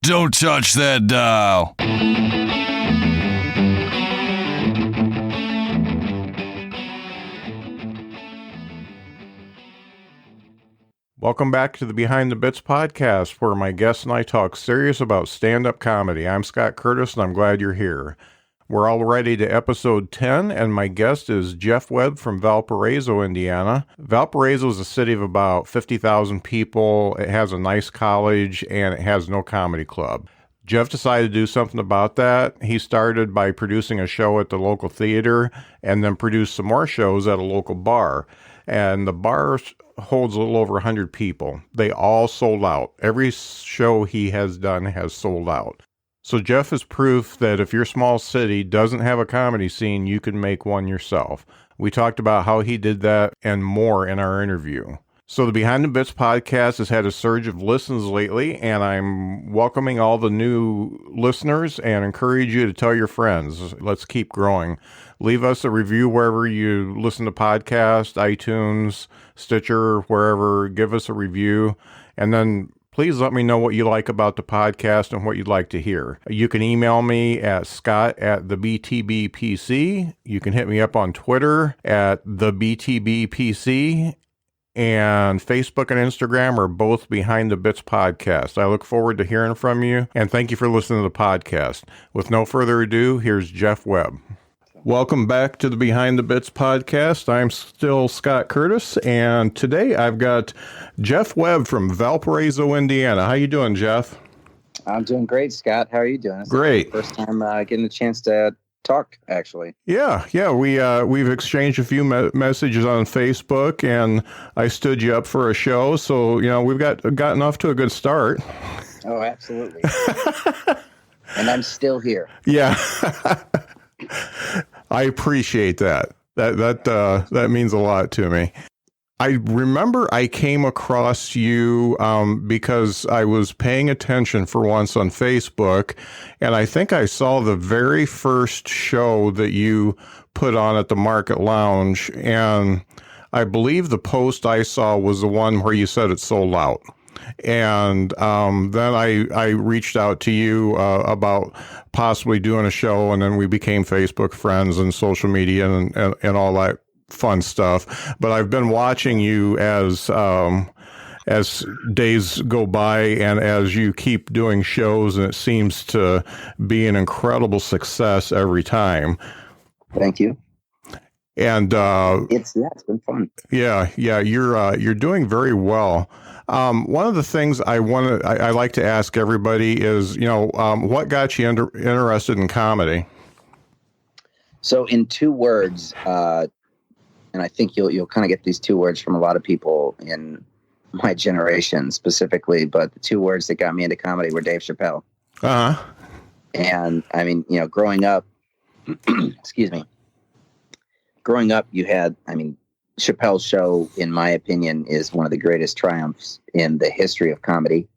Don't touch that dial. Welcome back to the Behind the Bits podcast, where my guests and I talk serious about stand-up comedy. I'm Scott Curtis, and I'm glad you're here. We're already to episode 10, and my guest is Jeff Webb from Valparaiso, Indiana. Valparaiso is a city of about 50,000 people. It has a nice college, and it has no comedy club. Jeff decided to do something about that. He started by producing a show at the local theater, and then produced some more shows at a local bar. And the bar holds a little over 100 people. They all sold out. Every show he has done has sold out. So Jeff is proof that if your small city doesn't have a comedy scene, you can make one yourself. We talked about how he did that and more in our interview. So the Behind the Bits podcast has had a surge of listens lately, and I'm welcoming all the new listeners and encourage you to tell your friends. Let's keep growing. Leave us a review wherever you listen to podcasts, iTunes, Stitcher, wherever. Give us a review. And then please let me know what you like about the podcast and what you'd like to hear. You can email me at scott@the BTB You can hit me up on Twitter at the BTB and Facebook and Instagram are both Behind the Bits podcast. I look forward to hearing from you, and thank you for listening to the podcast. With no further ado, here's Jeff Webb. Welcome back to the Behind the Bits podcast. I'm still Scott Curtis, and today I've got Jeff Webb from Valparaiso, Indiana. How you doing, Jeff? I'm doing great, Scott. How are you doing? Great. First time getting a chance to talk, actually. Yeah. We've exchanged a few messages on Facebook, and I stood you up for a show, so we've gotten off to a good start. Oh, absolutely. And I'm still here. Yeah. I appreciate that. That means a lot to me. I remember I came across you because I was paying attention for once on Facebook, and I think I saw the very first show that you put on at the Market Lounge, and I believe the post I saw was the one where you said it sold out. And then I reached out to you about possibly doing a show, and then we became Facebook friends and social media and all that fun stuff. But I've been watching you as days go by and as you keep doing shows, and it seems to be an incredible success every time. Thank you. And it's been fun. Yeah, you're doing very well. One of the things I like to ask everybody is, what got you interested in comedy? So in two words, and I think you'll kind of get these two words from a lot of people in my generation specifically, but the two words that got me into comedy were Dave Chappelle. Uh-huh. And I mean, growing up, excuse me, you had, Chappelle's show, in my opinion, is one of the greatest triumphs in the history of comedy.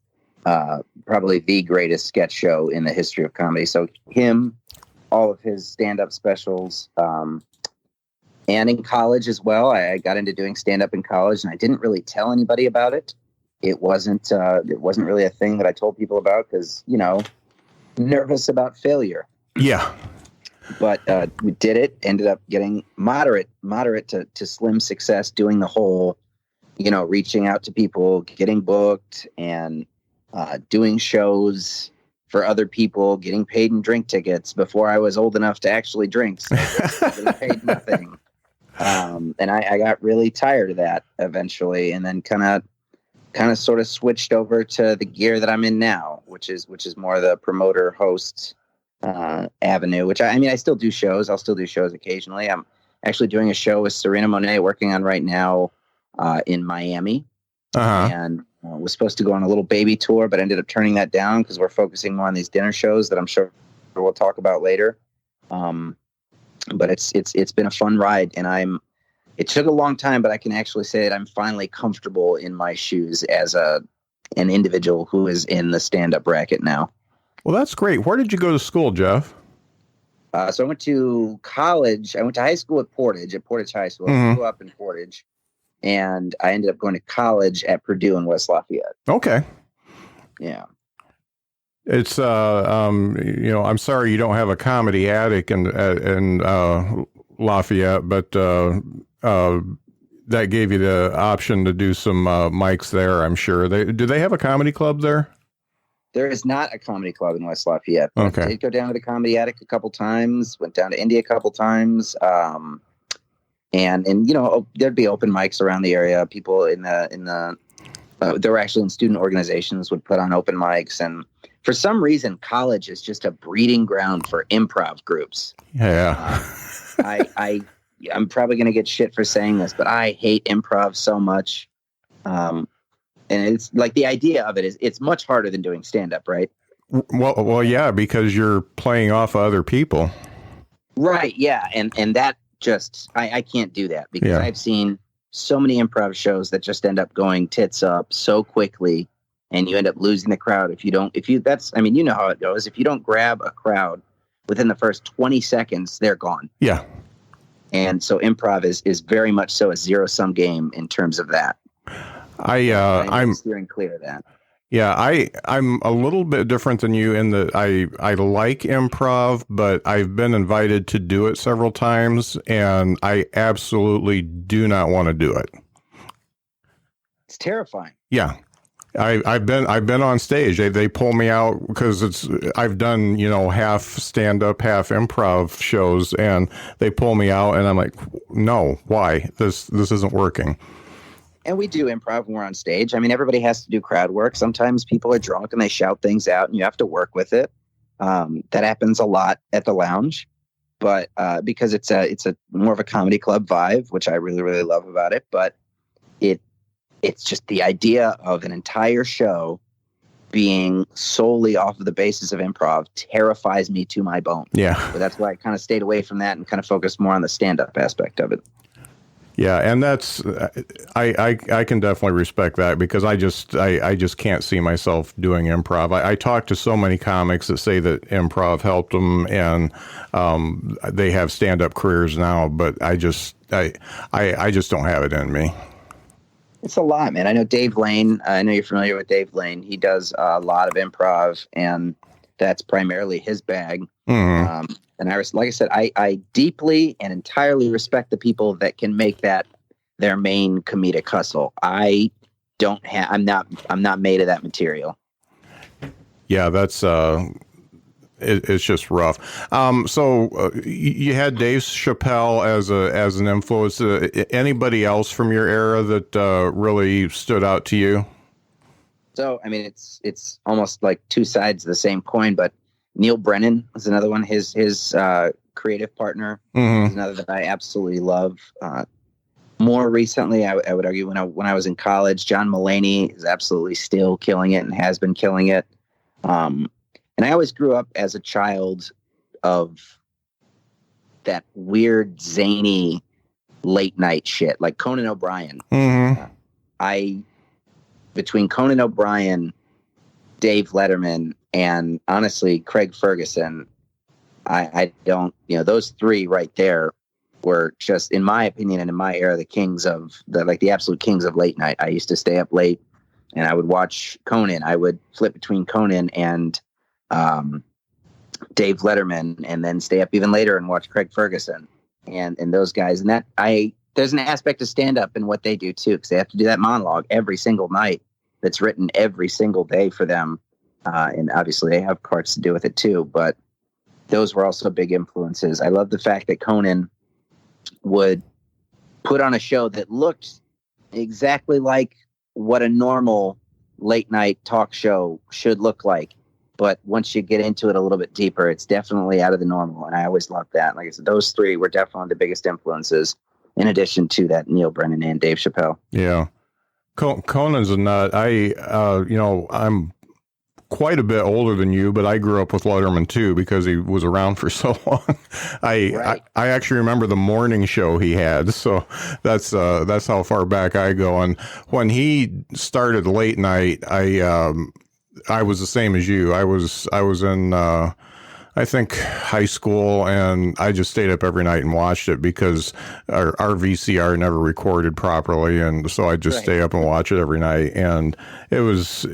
Probably the greatest sketch show in the history of comedy. So him, all of his stand-up specials, and in college as well. I got into doing stand-up in college, and I didn't really tell anybody about it. It wasn't really a thing that I told people about because, nervous about failure. Yeah. But we did it, ended up getting moderate to slim success, doing the whole, reaching out to people, getting booked, and doing shows for other people, getting paid in drink tickets before I was old enough to actually drink. So getting paid nothing. And I got really tired of that eventually, and then kind of sort of switched over to the gear that I'm in now, which is more the promoter host avenue, which I still do shows. I'll still do shows occasionally. I'm actually doing a show with Serena Monet working on right now in Miami. Uh-huh. And was supposed to go on a little baby tour, but ended up turning that down because we're focusing more on these dinner shows that I'm sure we'll talk about later. But it's been a fun ride, and it took a long time, but I can actually say that I'm finally comfortable in my shoes as an individual who is in the stand-up bracket now. Well, that's great. Where did you go to school, Jeff? So I went to college. I went to high school at Portage High School. Mm-hmm. I grew up in Portage, and I ended up going to college at Purdue in West Lafayette. Okay. Yeah. It's I'm sorry you don't have a comedy attic in Lafayette, but that gave you the option to do some mics there. I'm sure. Do they have a comedy club there? There is not a comedy club in West Lafayette. Okay. I did go down to the Comedy Attic a couple times. Went down to India a couple times. And there'd be open mics around the area. People they were actually in student organizations would put on open mics, and for some reason, college is just a breeding ground for improv groups. Yeah. I'm probably going to get shit for saying this, but I hate improv so much. And it's like the idea of it is it's much harder than doing stand up, right? Well, yeah, because you're playing off other people. Right. Yeah. And that just, I can't do that because I've seen so many improv shows that just end up going tits up so quickly, and you end up losing the crowd. You know how it goes. If you don't grab a crowd within the first 20 seconds, they're gone. Yeah. And so improv is very much so a zero-sum game in terms of that. I'm steering clear of that. Yeah, I'm a little bit different than you in that I like improv, but I've been invited to do it several times, and I absolutely do not want to do it. It's terrifying. Yeah. I've been on stage. They pull me out because I've done, half stand up, half improv shows, and they pull me out and I'm like, no, why? This isn't working. And we do improv when we're on stage. I mean, everybody has to do crowd work. Sometimes people are drunk and they shout things out and you have to work with it. That happens a lot at the lounge, but because it's a more of a comedy club vibe, which I really, really love about it. But it's just the idea of an entire show being solely off of the basis of improv terrifies me to my bone. Yeah. But that's why I kind of stayed away from that and kind of focused more on the stand-up aspect of it. Yeah, and that's I can definitely respect that because I just can't see myself doing improv. I talk to so many comics that say that improv helped them and they have stand-up careers now, but I just don't have it in me. It's a lot, man. I know Dave Lane. I know you're familiar with Dave Lane. He does a lot of improv, and that's primarily his bag. Mm-hmm. And like I said, I deeply and entirely respect the people that can make that their main comedic hustle. I'm not made of that material. Yeah, that's it's just rough. So you had Dave Chappelle as an influence. Anybody else from your era that really stood out to you? So I mean, it's almost like two sides of the same coin, but Neil Brennan is another one. His creative partner is another that I absolutely love. More recently, I would argue when I was in college, John Mullaney is absolutely still killing it and has been killing it. And I always grew up as a child of that weird, zany, late night shit, like Conan O'Brien. Mm-hmm. Between Conan O'Brien, Dave Letterman, and honestly, Craig Ferguson, I don't, those three right there were just, in my opinion and in my era, the absolute kings of late night. I used to stay up late and I would watch Conan. I would flip between Conan and Dave Letterman and then stay up even later and watch Craig Ferguson and those guys. And there's an aspect of stand up in what they do too, because they have to do that monologue every single night that's written every single day for them. And obviously they have parts to do with it too, but those were also big influences. I love the fact that Conan would put on a show that looked exactly like what a normal late night talk show should look like. But once you get into it a little bit deeper, it's definitely out of the normal. And I always loved that. Like I said, those three were definitely the biggest influences in addition to that Neil Brennan and Dave Chappelle. Yeah. Conan's a nut. I'm quite a bit older than you, but I grew up with Letterman too because he was around for so long. I actually remember the morning show he had, so that's how far back I go. And when he started late night, I was the same as you. I was in I think high school, and I just stayed up every night and watched it because our VCR never recorded properly, and so I just stay up and watch it every night. And it was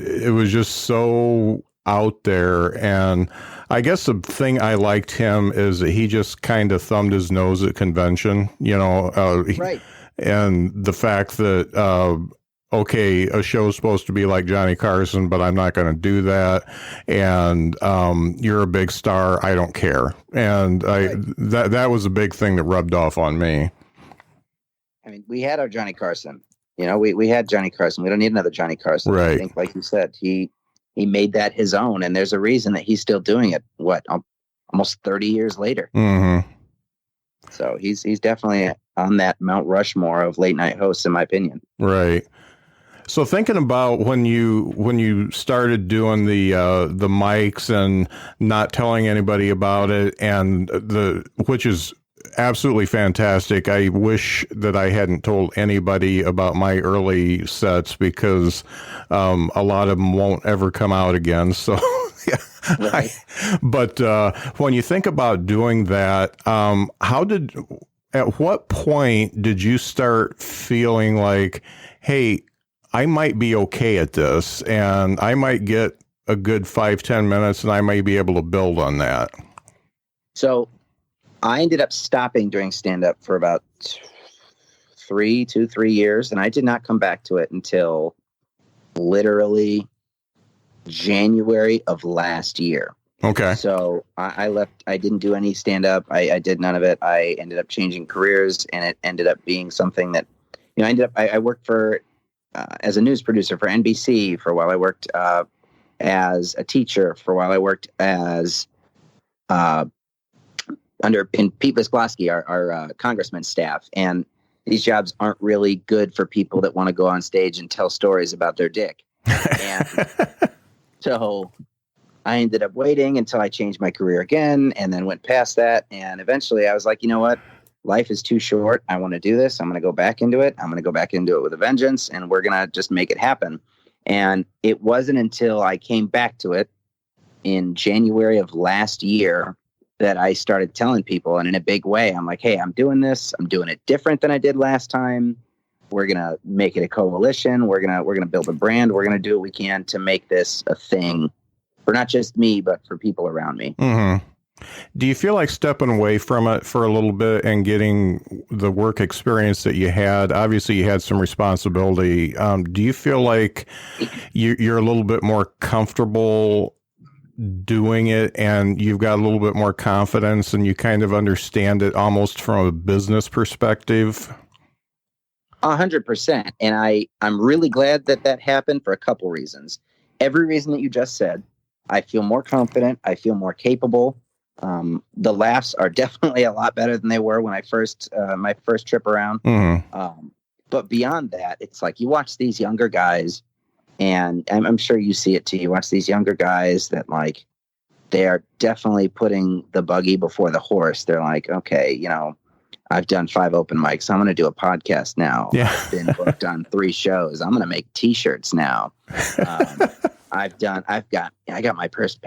just so out there. And I guess the thing I liked him is that he just kind of thumbed his nose at convention, Right. And the fact that, okay, a show's supposed to be like Johnny Carson, but I'm not going to do that. And you're a big star. I don't care. And that was a big thing that rubbed off on me. I mean, we had our Johnny Carson. We had Johnny Carson. We don't need another Johnny Carson. Right. I think, like you said, he made that his own, and there's a reason that he's still doing it. Almost 30 years later. Mm-hmm. So he's definitely on that Mount Rushmore of late night hosts, in my opinion. Right. So thinking about when you started doing the mics and not telling anybody about it, and which is absolutely fantastic. I wish that I hadn't told anybody about my early sets, because a lot of them won't ever come out again. So, yeah. Right. But when you think about doing that, at what point did you start feeling like, hey, I might be okay at this, and I might get a good 5-10 minutes, and I may be able to build on that? So I ended up stopping doing stand-up for about 3 years, and I did not come back to it until literally January of last year. Okay. So I left. I didn't do any stand-up. I did none of it. I ended up changing careers, and it ended up being something that, I worked for, as a news producer for NBC for a while. I worked as a teacher for a while. I worked as in Pete Visklosky, our congressman's staff. And these jobs aren't really good for people that want to go on stage and tell stories about their dick. And so I ended up waiting until I changed my career again, and then went past that. And eventually I was like, you know what? Life is too short. I want to do this. I'm going to go back into it. I'm going to go back into it with a vengeance, and we're going to just make it happen. And it wasn't until I came back to it in January of last year that I started telling people, and in a big way, I'm like, hey, I'm doing this. I'm doing it different than I did last time. We're going to make it a coalition. We're going to build a brand. We're going to do what we can to make this a thing for not just me, but for people around me. Mm-hmm. Do you feel like stepping away from it for a little bit and getting the work experience that you had? Obviously, you had some responsibility. Do you feel like you're a little bit more comfortable doing it, and you've got a little bit more confidence, and you kind of understand it almost from a business perspective? 100%. And I'm really glad that happened for a couple reasons. Every reason that you just said. I feel more confident. I feel more capable. The laughs are definitely a lot better than they were when I my first trip around. Mm-hmm. But beyond that, it's like you watch these younger guys, and I'm sure you see it too. You watch these younger guys that, like, they are definitely putting the buggy before the horse. They're like, okay, I've done 5 open mics. I'm going to do a podcast now. Yeah. I've been booked on 3 shows. I'm going to make T-shirts now. I got my first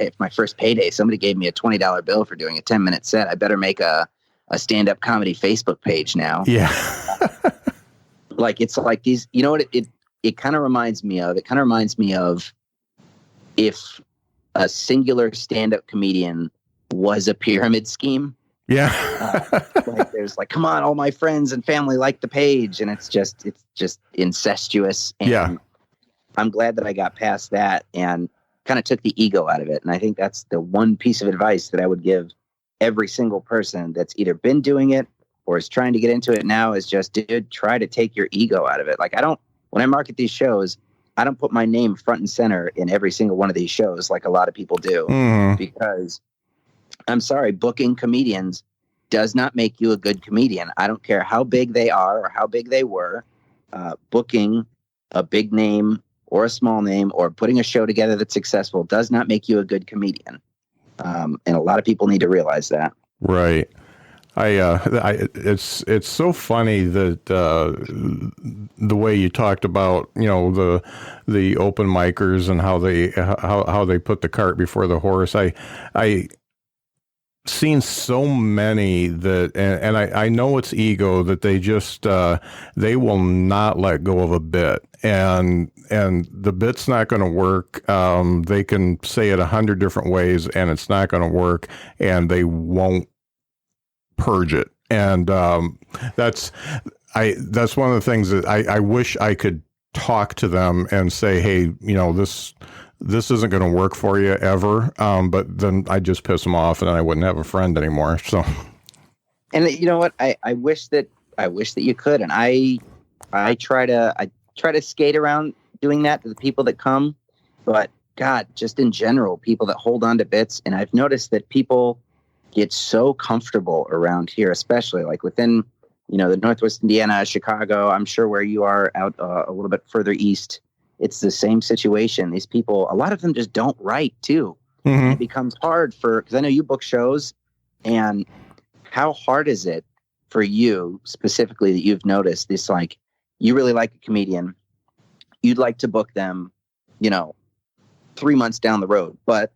payday. Somebody gave me a $20 bill for doing a 10-minute set. I better make a stand-up comedy Facebook page now. Yeah. Like, it's like these, you know what it kind of reminds me of? It kind of reminds me of if a singular stand-up comedian was a pyramid scheme. Yeah. Like, there's like, come on, all my friends and family like the page, and it's just incestuous. And yeah. I'm glad that I got past that and kind of took the ego out of it. And I think that's the one piece of advice that I would give every single person that's either been doing it or is trying to get into it now, is just, dude, try to take your ego out of it. Like, when I market these shows, I don't put my name front and center in every single one of these shows like a lot of people do. Mm-hmm. Because I'm sorry, booking comedians does not make you a good comedian. I don't care how big they are or how big they were. Booking a big name or a small name or putting a show together that's successful does not make you a good comedian. And a lot of people need to realize that. Right. It's so funny that the way you talked about, the open micers and how they put the cart before the horse. I seen so many that, and I know it's ego that they just, they will not let go of a bit, and the bit's not going to work. They can say it 100 different ways and it's not going to work, and they won't purge it. And, that's one of the things that I wish I could talk to them and say, hey, this isn't going to work for you ever. But then I just piss them off and then I wouldn't have a friend anymore. So, and you know what? I wish that you could. And I try to skate around doing that to the people that come, but God, just in general, people that hold on to bits. And I've noticed that people get so comfortable around here, especially like within, the Northwest Indiana, Chicago. I'm sure where you are out a little bit further east, it's the same situation. These people, a lot of them just don't write too. Mm-hmm. It becomes hard because I know you book shows, and how hard is it for you specifically that you've noticed this, like you really like a comedian, you'd like to book them, 3 months down the road, but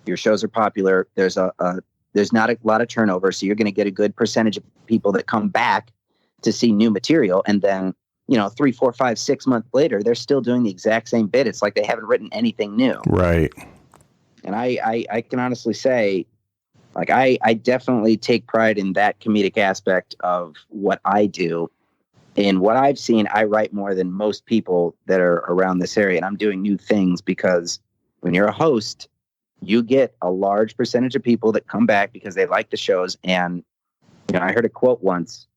your shows are popular. There's not a lot of turnover. So you're going to get a good percentage of people that come back to see new material. And then, 3, 4, 5, 6 months later, they're still doing the exact same bit. It's like they haven't written anything new. Right. And I can honestly say, like, I definitely take pride in that comedic aspect of what I do. In what I've seen, I write more than most people that are around this area. And I'm doing new things because when you're a host, you get a large percentage of people that come back because they like the shows. And, I heard a quote once,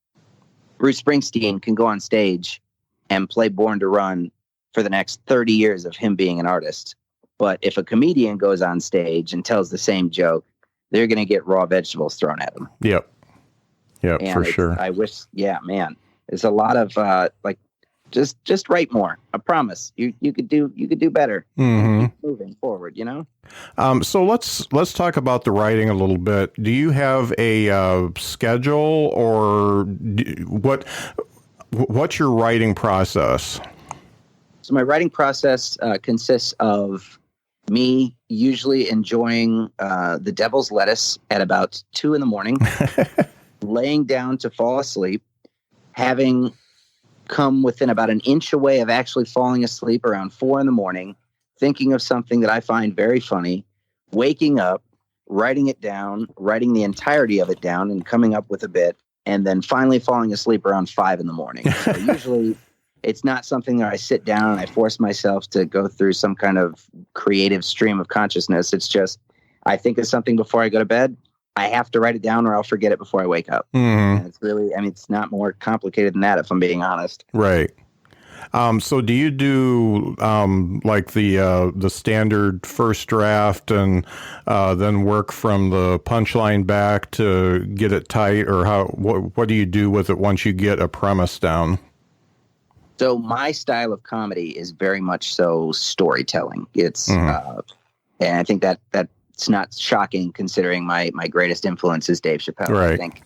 Bruce Springsteen can go on stage and play Born to Run for the next 30 years of him being an artist. But if a comedian goes on stage and tells the same joke, they're going to get raw vegetables thrown at them. Yep, for sure. I wish, man, there's a lot of, just write more. I promise you could do better. Mm-hmm. Keep moving forward, So let's talk about the writing a little bit. Do you have a schedule, or what's your writing process? So my writing process consists of me usually enjoying the devil's lettuce at about 2 a.m, laying down to fall asleep, having come within about an inch away of actually falling asleep around 4 a.m, thinking of something that I find very funny, waking up, writing it down, writing the entirety of it down and coming up with a bit, and then finally falling asleep around 5 a.m. So usually it's not something that I sit down and I force myself to go through some kind of creative stream of consciousness. It's just, I think of something before I go to bed, I have to write it down or I'll forget it before I wake up. Mm-hmm. And it's really, it's not more complicated than that, if I'm being honest. Right. So do you do like the standard first draft and then work from the punchline back to get it tight, or what do you do with it once you get a premise down? So my style of comedy is very much so storytelling. It's and I think that's not shocking considering my greatest influence is Dave Chappelle. Right. I think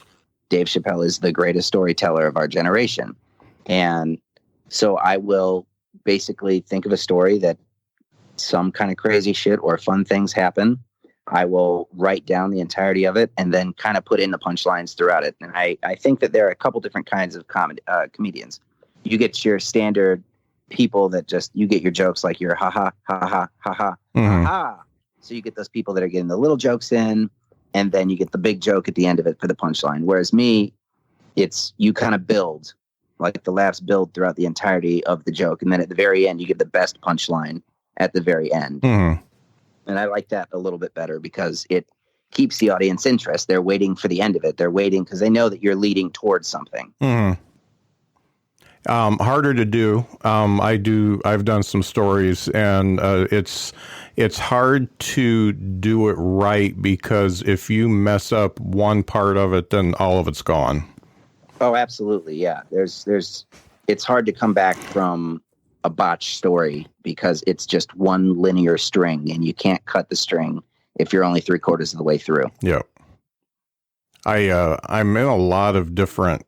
Dave Chappelle is the greatest storyteller of our generation. And so I will basically think of a story that some kind of crazy shit or fun things happen. I will write down the entirety of it and then kind of put in the punchlines throughout it. And I think that there are a couple different kinds of comedians. You get your standard people that just, you get your jokes like your ha-ha, ha-ha, ha-ha, ha-ha. So you get those people that are getting the little jokes in, and then you get the big joke at the end of it for the punchline. Whereas me, it's you kind of build, like the laughs build throughout the entirety of the joke. And then at the very end, you get the best punchline at the very end. Mm-hmm. And I like that a little bit better because it keeps the audience interest. They're waiting for the end of it. They're waiting because they know that you're leading towards something. Mm-hmm. Harder to do. I've done some stories, and it's hard to do it right because if you mess up one part of it, then all of it's gone. Oh, absolutely. Yeah. It's hard to come back from a botched story because it's just one linear string and you can't cut the string if you're only 3/4 of the way through. Yeah. I'm in a lot of different,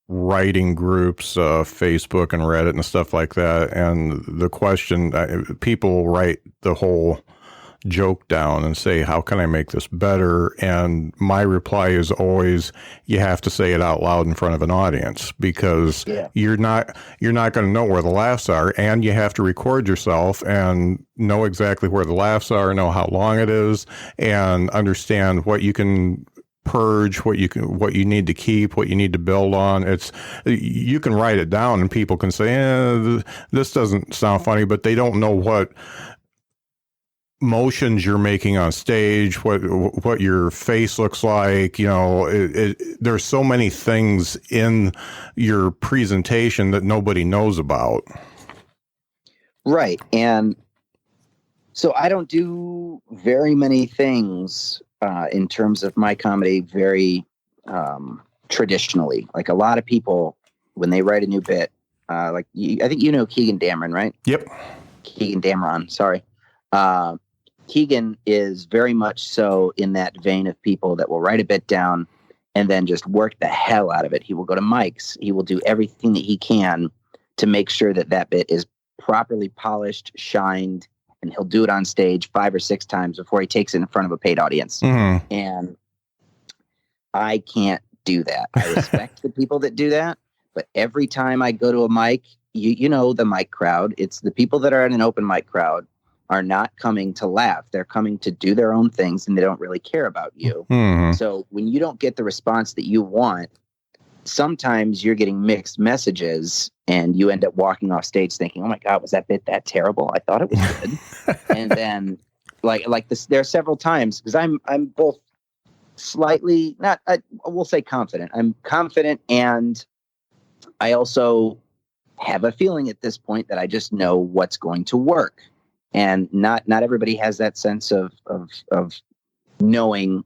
writing groups, Facebook and Reddit and stuff like that. And the question, people write the whole joke down and say, how can I make this better? And my reply is always, you have to say it out loud in front of an audience, because you're not going to know where the laughs are, and you have to record yourself and know exactly where the laughs are, know how long it is, and understand what you can purge, what you need to keep, what you need to build on. You can write it down and people can say, this doesn't sound funny, but they don't know what motions you're making on stage, what your face looks like. There's so many things in your presentation that nobody knows about. Right. And so I don't do very many things in terms of my comedy very traditionally. Like a lot of people, when they write a new bit, I think you know Keegan Dameron, right? Yep. Keegan Dameron, sorry. Keegan is very much so in that vein of people that will write a bit down and then just work the hell out of it. He will go to mics. He will do everything that he can to make sure that bit is properly polished, shined, and he'll do it on stage 5 or 6 times before he takes it in front of a paid audience. Mm-hmm. And I can't do that. I respect the people that do that, but every time I go to a mic, you know the mic crowd, it's the people that are in an open mic crowd are not coming to laugh. They're coming to do their own things, and they don't really care about you. Mm-hmm. So when you don't get the response that you want, sometimes you're getting mixed messages, and you end up walking off stage thinking, oh my God, was that bit that terrible? I thought it was good. And then like this, there are several times, because I'm both slightly, we'll say confident. I'm confident, and I also have a feeling at this point that I just know what's going to work. And not everybody has that sense of knowing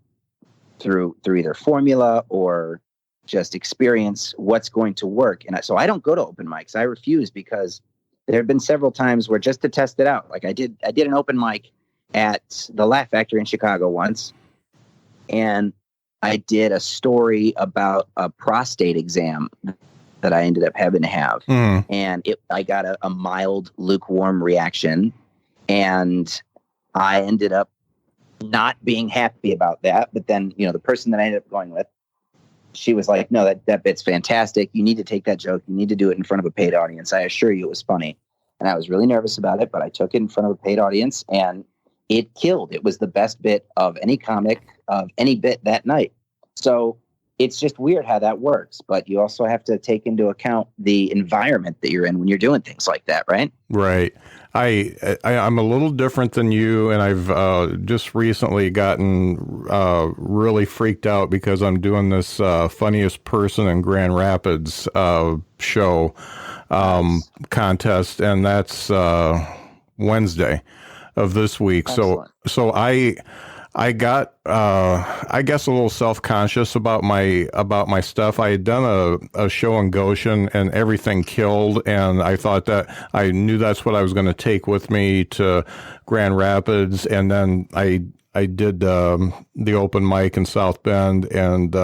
through either formula or just experience what's going to work. And so I don't go to open mics. I refuse, because there have been several times where, just to test it out, like I did an open mic at the Laugh Factory in Chicago once, and I did a story about a prostate exam that I ended up having to have. Mm-hmm. And I got a mild lukewarm reaction. And I ended up not being happy about that. But then, the person that I ended up going with, she was like, no, that bit's fantastic. You need to take that joke. You need to do it in front of a paid audience. I assure you it was funny. And I was really nervous about it, but I took it in front of a paid audience, and it killed. It was the best bit of any comic, of any bit that night. So it's just weird how that works. But you also have to take into account the environment that you're in when you're doing things like that, right? Right. I'm a little different than you, and I've just recently gotten really freaked out because I'm doing this funniest person in Grand Rapids show contest, and that's Wednesday of this week. Excellent. So I got, I guess, a little self-conscious about my stuff. I had done a show in Goshen, and everything killed. And I thought that I knew that's what I was going to take with me to Grand Rapids. And then I did the open mic in South Bend, and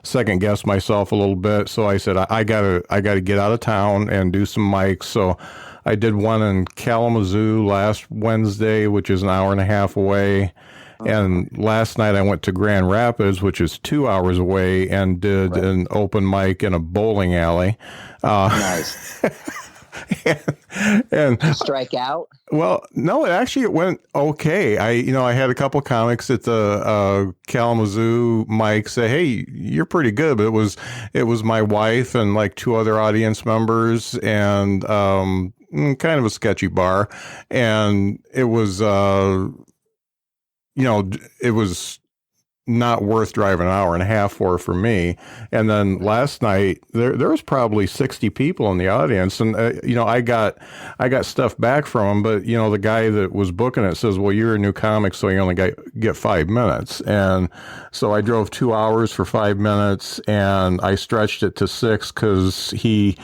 second guessed myself a little bit. So I said, I gotta get out of town and do some mics. So I did one in Kalamazoo last Wednesday, which is an hour and a half away. And last night I went to Grand Rapids, which is 2 hours away, and did an open mic in a bowling alley. Nice. and strike out? Well, no, it went okay. I had a couple comics at the Kalamazoo mic say, "Hey, you're pretty good," but it was my wife and like 2 other audience members, and kind of a sketchy bar, and it was it was not worth driving an hour and a half for me. And then last night there was probably 60 people in the audience, and I got stuff back from them, but the guy that was booking it says, well, you're a new comic, so you only get 5 minutes. And so I drove 2 hours for 5 minutes, and I stretched it to 6 because he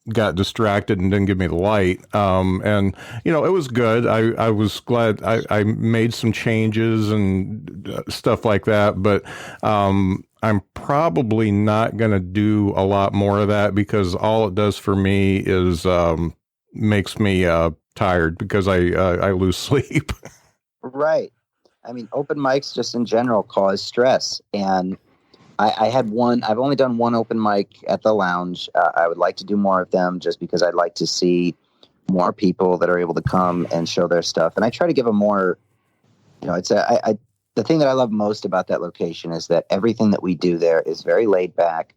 got distracted and didn't give me the light. And it was good. I was glad I made some changes and stuff like that, but I'm probably not going to do a lot more of that, because all it does for me is makes me tired because I lose sleep. Right. I mean, open mics just in general cause stress. And I've only done one open mic at the lounge. I would like to do more of them just because I'd like to see more people that are able to come and show their stuff. And I try to give a more, the thing that I love most about that location is that everything that we do there is very laid back.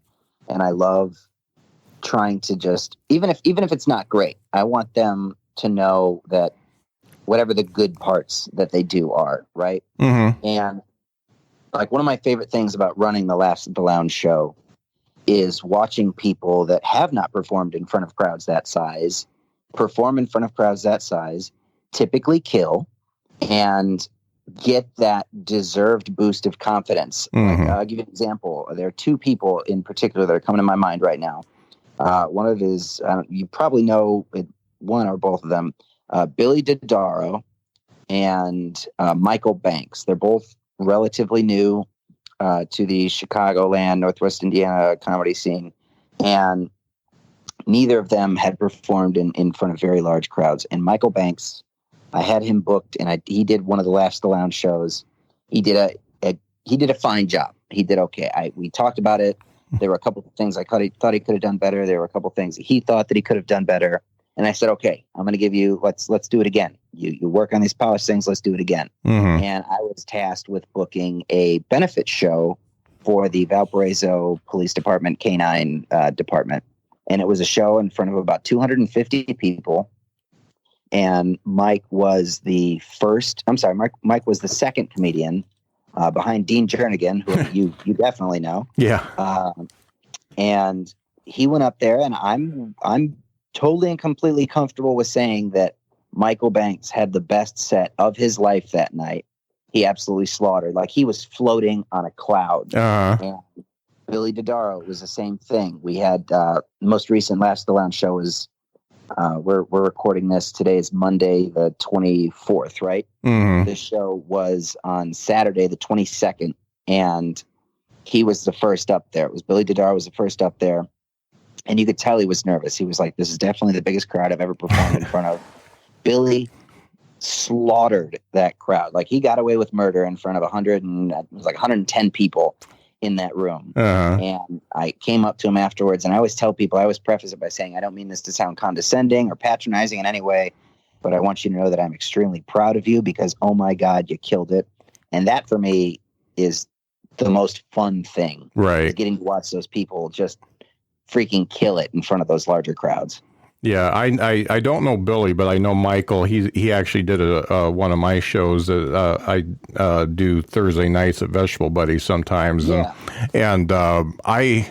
And I love trying to just, even if it's not great, I want them to know that whatever the good parts that they do are, right? Mm-hmm. And like one of my favorite things about running the Lounge show is watching people that have not performed in front of crowds that size perform in front of crowds that size, typically kill, and get that deserved boost of confidence. Mm-hmm. Like, I'll give you an example. There are two people in particular that are coming to my mind right now. One of it is, you probably know it, one or both of them, Billy Dodaro and Michael Banks. They're both relatively new to the Chicagoland, Northwest Indiana comedy scene. And neither of them had performed in front of very large crowds. And Michael Banks, I had him booked, and he did one of the Laughs the Lounge shows. He did a fine job. He did okay. We talked about it. There were a couple of things I thought he could have done better. There were a couple of things he thought that he could have done better. And I said, okay, I'm going to give you, let's do it again. You work on these polished things. Let's do it again. Mm-hmm. And I was tasked with booking a benefit show for the Valparaiso Police Department Canine Department. And it was a show in front of about 250 people. And Mike was the second comedian behind Dean Jernigan, who you definitely know. Yeah. And he went up there, and I'm totally and completely comfortable with saying that Michael Banks had the best set of his life that night. He absolutely slaughtered. Like, he was floating on a cloud. And Billy Dodaro was the same thing. We had most recent Laughs the Lounge show is we're recording this. Today is Monday the 24th, right? Mm-hmm. This show was on Saturday the 22nd, and he was the first up there. It was Billy Dodaro was the first up there, and you could tell he was nervous. He was like, "This is definitely the biggest crowd I've ever performed in front of." Billy slaughtered that crowd. Like, he got away with murder in front of 110 people in that room. And I came up to him afterwards, and I always tell people, I always preface it by saying, I don't mean this to sound condescending or patronizing in any way, but I want you to know that I'm extremely proud of you because, oh my God, you killed it. And that for me is the most fun thing. Right. Is getting to watch those people just freaking kill it in front of those larger crowds. Yeah, I don't know Billy, but I know Michael. He actually did one of my shows that I do Thursday nights at Vegetable Buddy sometimes, Yeah. and I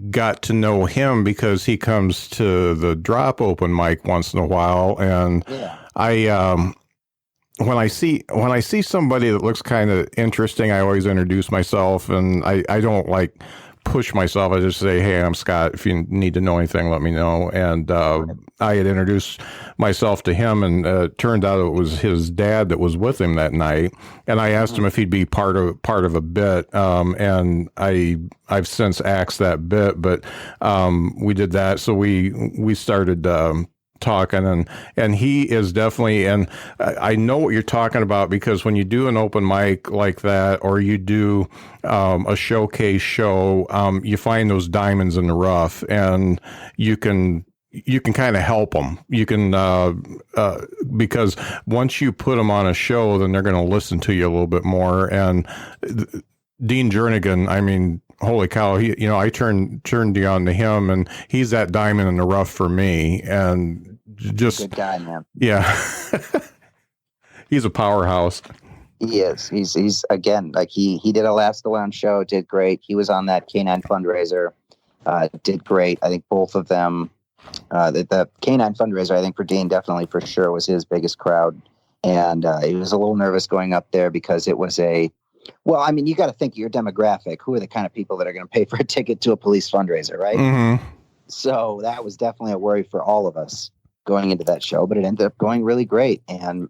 got to know him because he comes to the Drop open mic once in a while, and yeah. When I see somebody that looks kind of interesting, I always introduce myself, and I don't like push myself. I just say, hey, I'm Scott. If you need to know anything, let me know. And I had introduced myself to him, and it turned out it was his dad that was with him that night. And I asked him if he'd be part of a bit. And I've since axed that bit, but we did that. So we started talking, and he is definitely, and I know what you're talking about, because when you do an open mic like that, or you do a showcase show, you find those diamonds in the rough, and you can kind of help them. You can, because once you put them on a show, then they're going to listen to you a little bit more. And Dean Jernigan, I mean, holy cow, I turned you on to him, and he's that diamond in the rough for me. And just good guy, man. Yeah. He's a powerhouse. He is. He's again, like he did a Laughs the Lounge show, did great. He was on that Canine fundraiser, did great. I think both of them, the Canine fundraiser, I think for Dean, definitely for sure was his biggest crowd. And he was a little nervous going up there because it was well, I mean, you got to think of your demographic. Who are the kind of people that are going to pay for a ticket to a police fundraiser, right? Mm-hmm. So that was definitely a worry for all of us going into that show, but it ended up going really great. And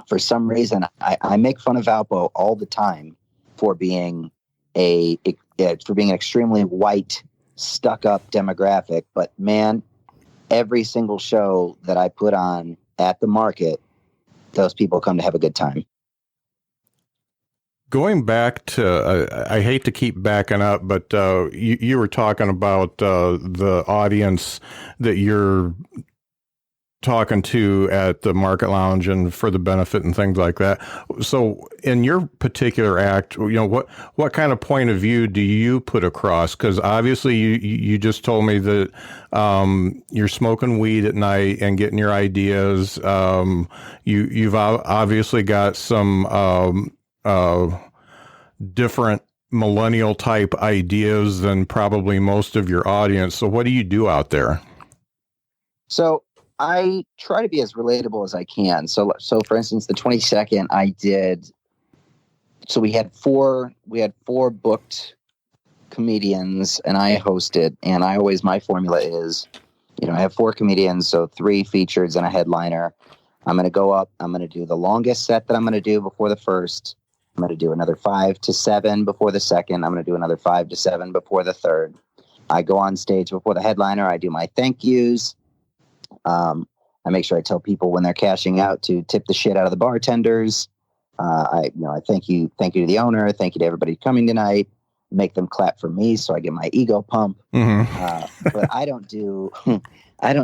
for some reason, I make fun of Valpo all the time for being an extremely white, stuck-up demographic. But man, every single show that I put on at the market, those people come to have a good time. Going back to, I hate to keep backing up, but you were talking about the audience that you're talking to at the Market Lounge and for the benefit and things like that. So in your particular act, what kind of point of view do you put across? Because obviously you just told me that you're smoking weed at night and getting your ideas. You've obviously got some different millennial type ideas than probably most of your audience. So what do you do out there? So I try to be as relatable as I can. So for instance, the 22nd we had four booked comedians and I hosted, and my formula is, I have 4 comedians, so 3 features and a headliner. I'm going to go up. I'm going to do the longest set that I'm going to do before the first. I'm going to do another 5 to 7 before the second. I'm going to do another 5 to 7 before the third. I go on stage before the headliner. I do my thank yous. I make sure I tell people when they're cashing out to tip the shit out of the bartenders. I thank you to the owner. Thank you to everybody coming tonight. Make them clap for me, so I get my ego pump. Mm-hmm. But I don't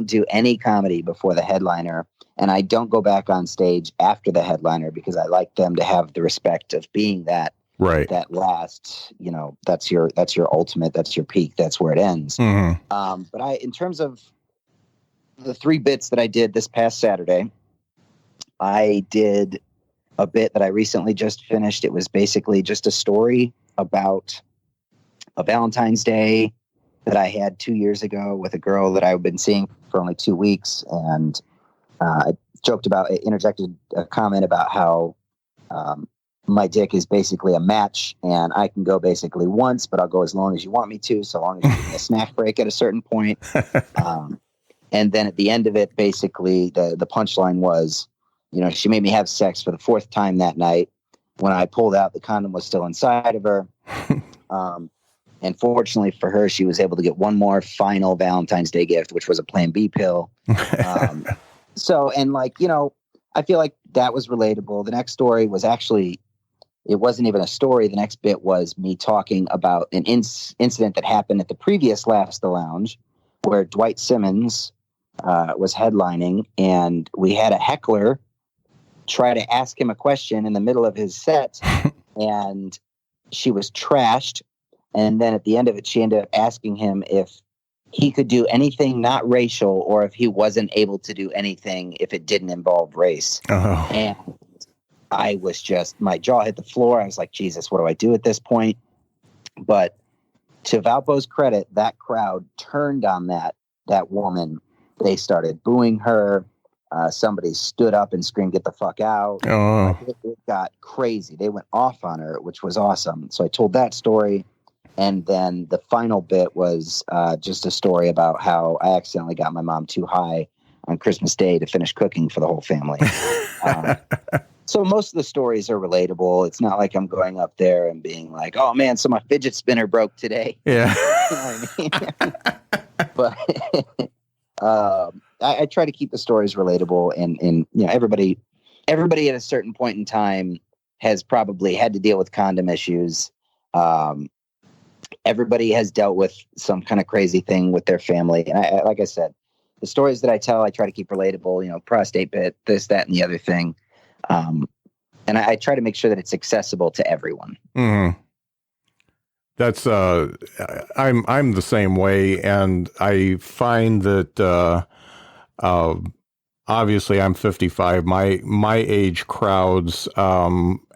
do any comedy before the headliner, and I don't go back on stage after the headliner because I like them to have the respect of being that. Right. That last, that's your ultimate. That's your peak. That's where it ends. Mm-hmm. But in terms of the 3 bits that I did this past Saturday, I did a bit that I recently just finished. It was basically just a story about a Valentine's Day that I had 2 years ago with a girl that I've been seeing for only 2 weeks. And I interjected a comment about how my dick is basically a match and I can go basically once, but I'll go as long as you want me to, so long as you give me a snack break at a certain point. And then at the end of it, basically, the punchline was, she made me have sex for the 4th time that night. When I pulled out, the condom was still inside of her. And fortunately for her, she was able to get one more final Valentine's Day gift, which was a Plan B pill. I feel like that was relatable. The next story was actually, it wasn't even a story. The next bit was me talking about an incident that happened at the previous Laughs the Lounge, where Dwight Simmons was headlining, and we had a heckler try to ask him a question in the middle of his set, and she was trashed. And then at the end of it, she ended up asking him if he could do anything not racial, or if he wasn't able to do anything if it didn't involve race. Oh. And I was just, my jaw hit the floor. I was like, Jesus, what do I do at this point? But to Valpo's credit, that crowd turned on that woman. They started booing her. Somebody stood up and screamed, "Get the fuck out." Oh. It got crazy. They went off on her, which was awesome. So I told that story. And then the final bit was just a story about how I accidentally got my mom too high on Christmas Day to finish cooking for the whole family. So most of the stories are relatable. It's not like I'm going up there and being like, "Oh man, so my fidget spinner broke today." Yeah. You know what I mean? But I try to keep the stories relatable, and everybody at a certain point in time has probably had to deal with condom issues. Everybody has dealt with some kind of crazy thing with their family. And I like I said, the stories that I tell, I try to keep relatable, prostate bit, this, that, and the other thing. And I try to make sure that it's accessible to everyone. Mm-hmm. That's, I'm the same way. And I find that, obviously I'm 55. My age crowds,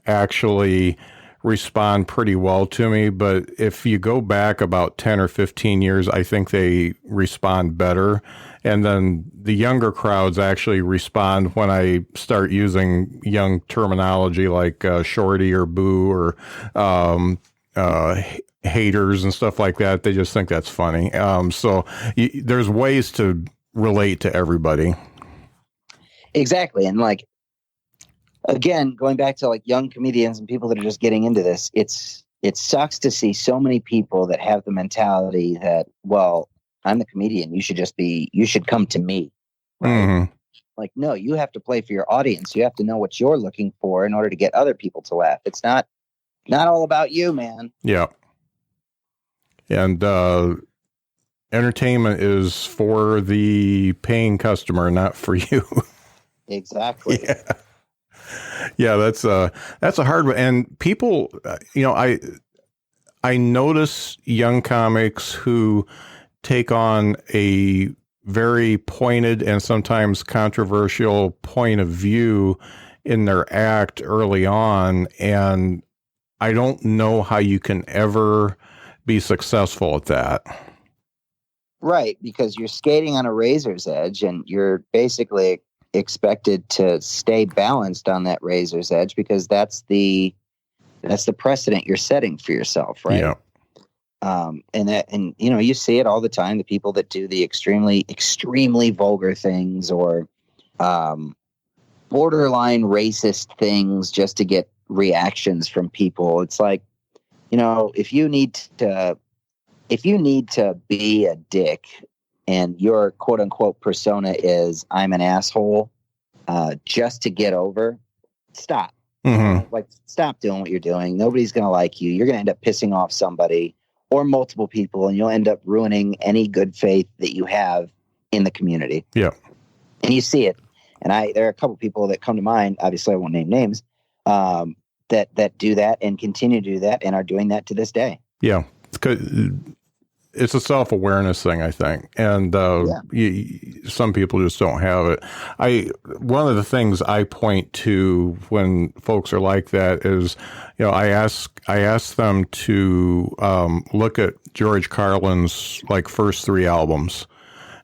actually respond pretty well to me. But if you go back about 10 or 15 years, I think they respond better. And then the younger crowds actually respond when I start using young terminology like shorty or boo or haters and stuff like that. They just think that's funny. So there's ways to relate to everybody. Exactly. And again, going back to young comedians and people that are just getting into this, it sucks to see so many people that have the mentality that, well, I'm the comedian. You should come to me. Right? Mm-hmm. Like, no, you have to play for your audience. You have to know what you're looking for in order to get other people to laugh. It's not all about you, man. Yeah. And entertainment is for the paying customer, not for you. Exactly. Yeah. Yeah, that's a hard one. And people, I notice young comics who take on a very pointed and sometimes controversial point of view in their act early on, and I don't know how you can ever be successful at that. Right, because you're skating on a razor's edge and you're basically expected to stay balanced on that razor's edge because that's the precedent you're setting for yourself, right? Yeah. And you see it all the time, the people that do the extremely, extremely vulgar things or borderline racist things just to get reactions from people. It's like, if you need to be a dick and your quote unquote persona is I'm an asshole, just to get over, stop. Mm-hmm. Like, stop doing what you're doing. Nobody's going to like you. You're going to end up pissing off somebody or multiple people, and you'll end up ruining any good faith that you have in the community. Yeah. And you see it. And there are a couple people that come to mind. Obviously, I won't name names, that do that and continue to do that and are doing that to this day. Yeah. It's a self-awareness thing, I think. And some people just don't have it. One of the things I point to when folks are like that is, I ask them to look at George Carlin's first 3 albums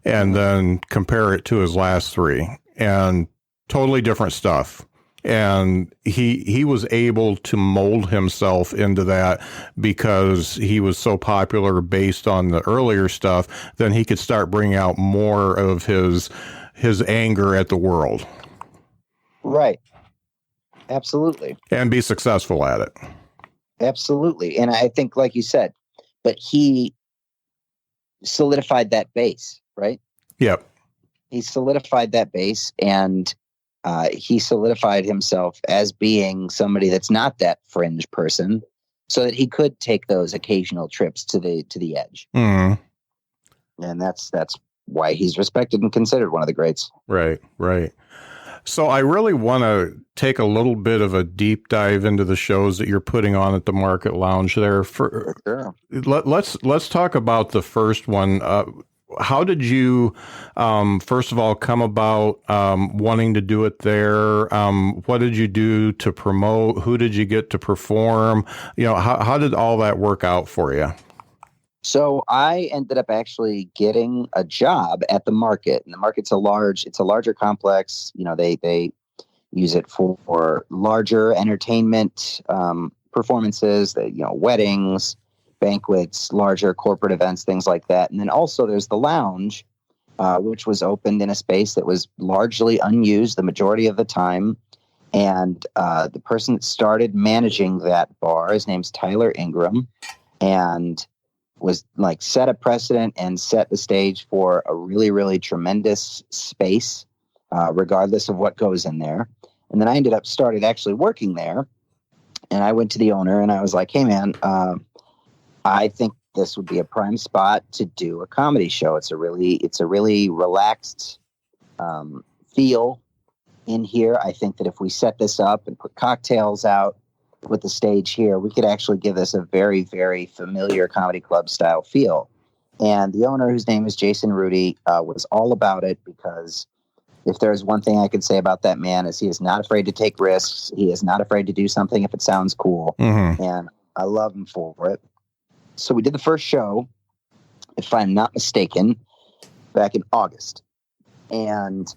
and then compare it to his last 3, and totally different stuff. And he was able to mold himself into that because he was so popular based on the earlier stuff. Then he could start bringing out more of his anger at the world. Right. Absolutely. And be successful at it. Absolutely. And I think, like you said, but he solidified that base, right? Yep. He solidified that base, and he solidified himself as being somebody that's not that fringe person, so that he could take those occasional trips to the edge. Mm. And that's why he's respected and considered one of the greats. Right. So I really want to take a little bit of a deep dive into the shows that you're putting on at the Market Lounge there. Sure. Let's talk about the first one. How did you, first of all, come about wanting to do it there? What did you do to promote? Who did you get to perform? How did all that work out for you? So I ended up actually getting a job at the Market, and the Market's it's a larger complex. They use it for larger entertainment performances, weddings, banquets, larger corporate events, things like that. And then also there's the lounge, which was opened in a space that was largely unused the majority of the time. And the person that started managing that bar, his name's Tyler Ingram, and was set a precedent and set the stage for a really, really tremendous space, regardless of what goes in there. And then I started actually working there. And I went to the owner and I was like, hey, man, I think this would be a prime spot to do a comedy show. It's a really relaxed feel in here. I think that if we set this up and put cocktails out with the stage here, we could actually give this a very, very familiar comedy club style feel. And the owner, whose name is Jason Rudy, was all about it, because if there's one thing I could say about that man is he is not afraid to take risks. He is not afraid to do something if it sounds cool. Mm-hmm. And I love him for it. So we did the first show, if I'm not mistaken, back in August. And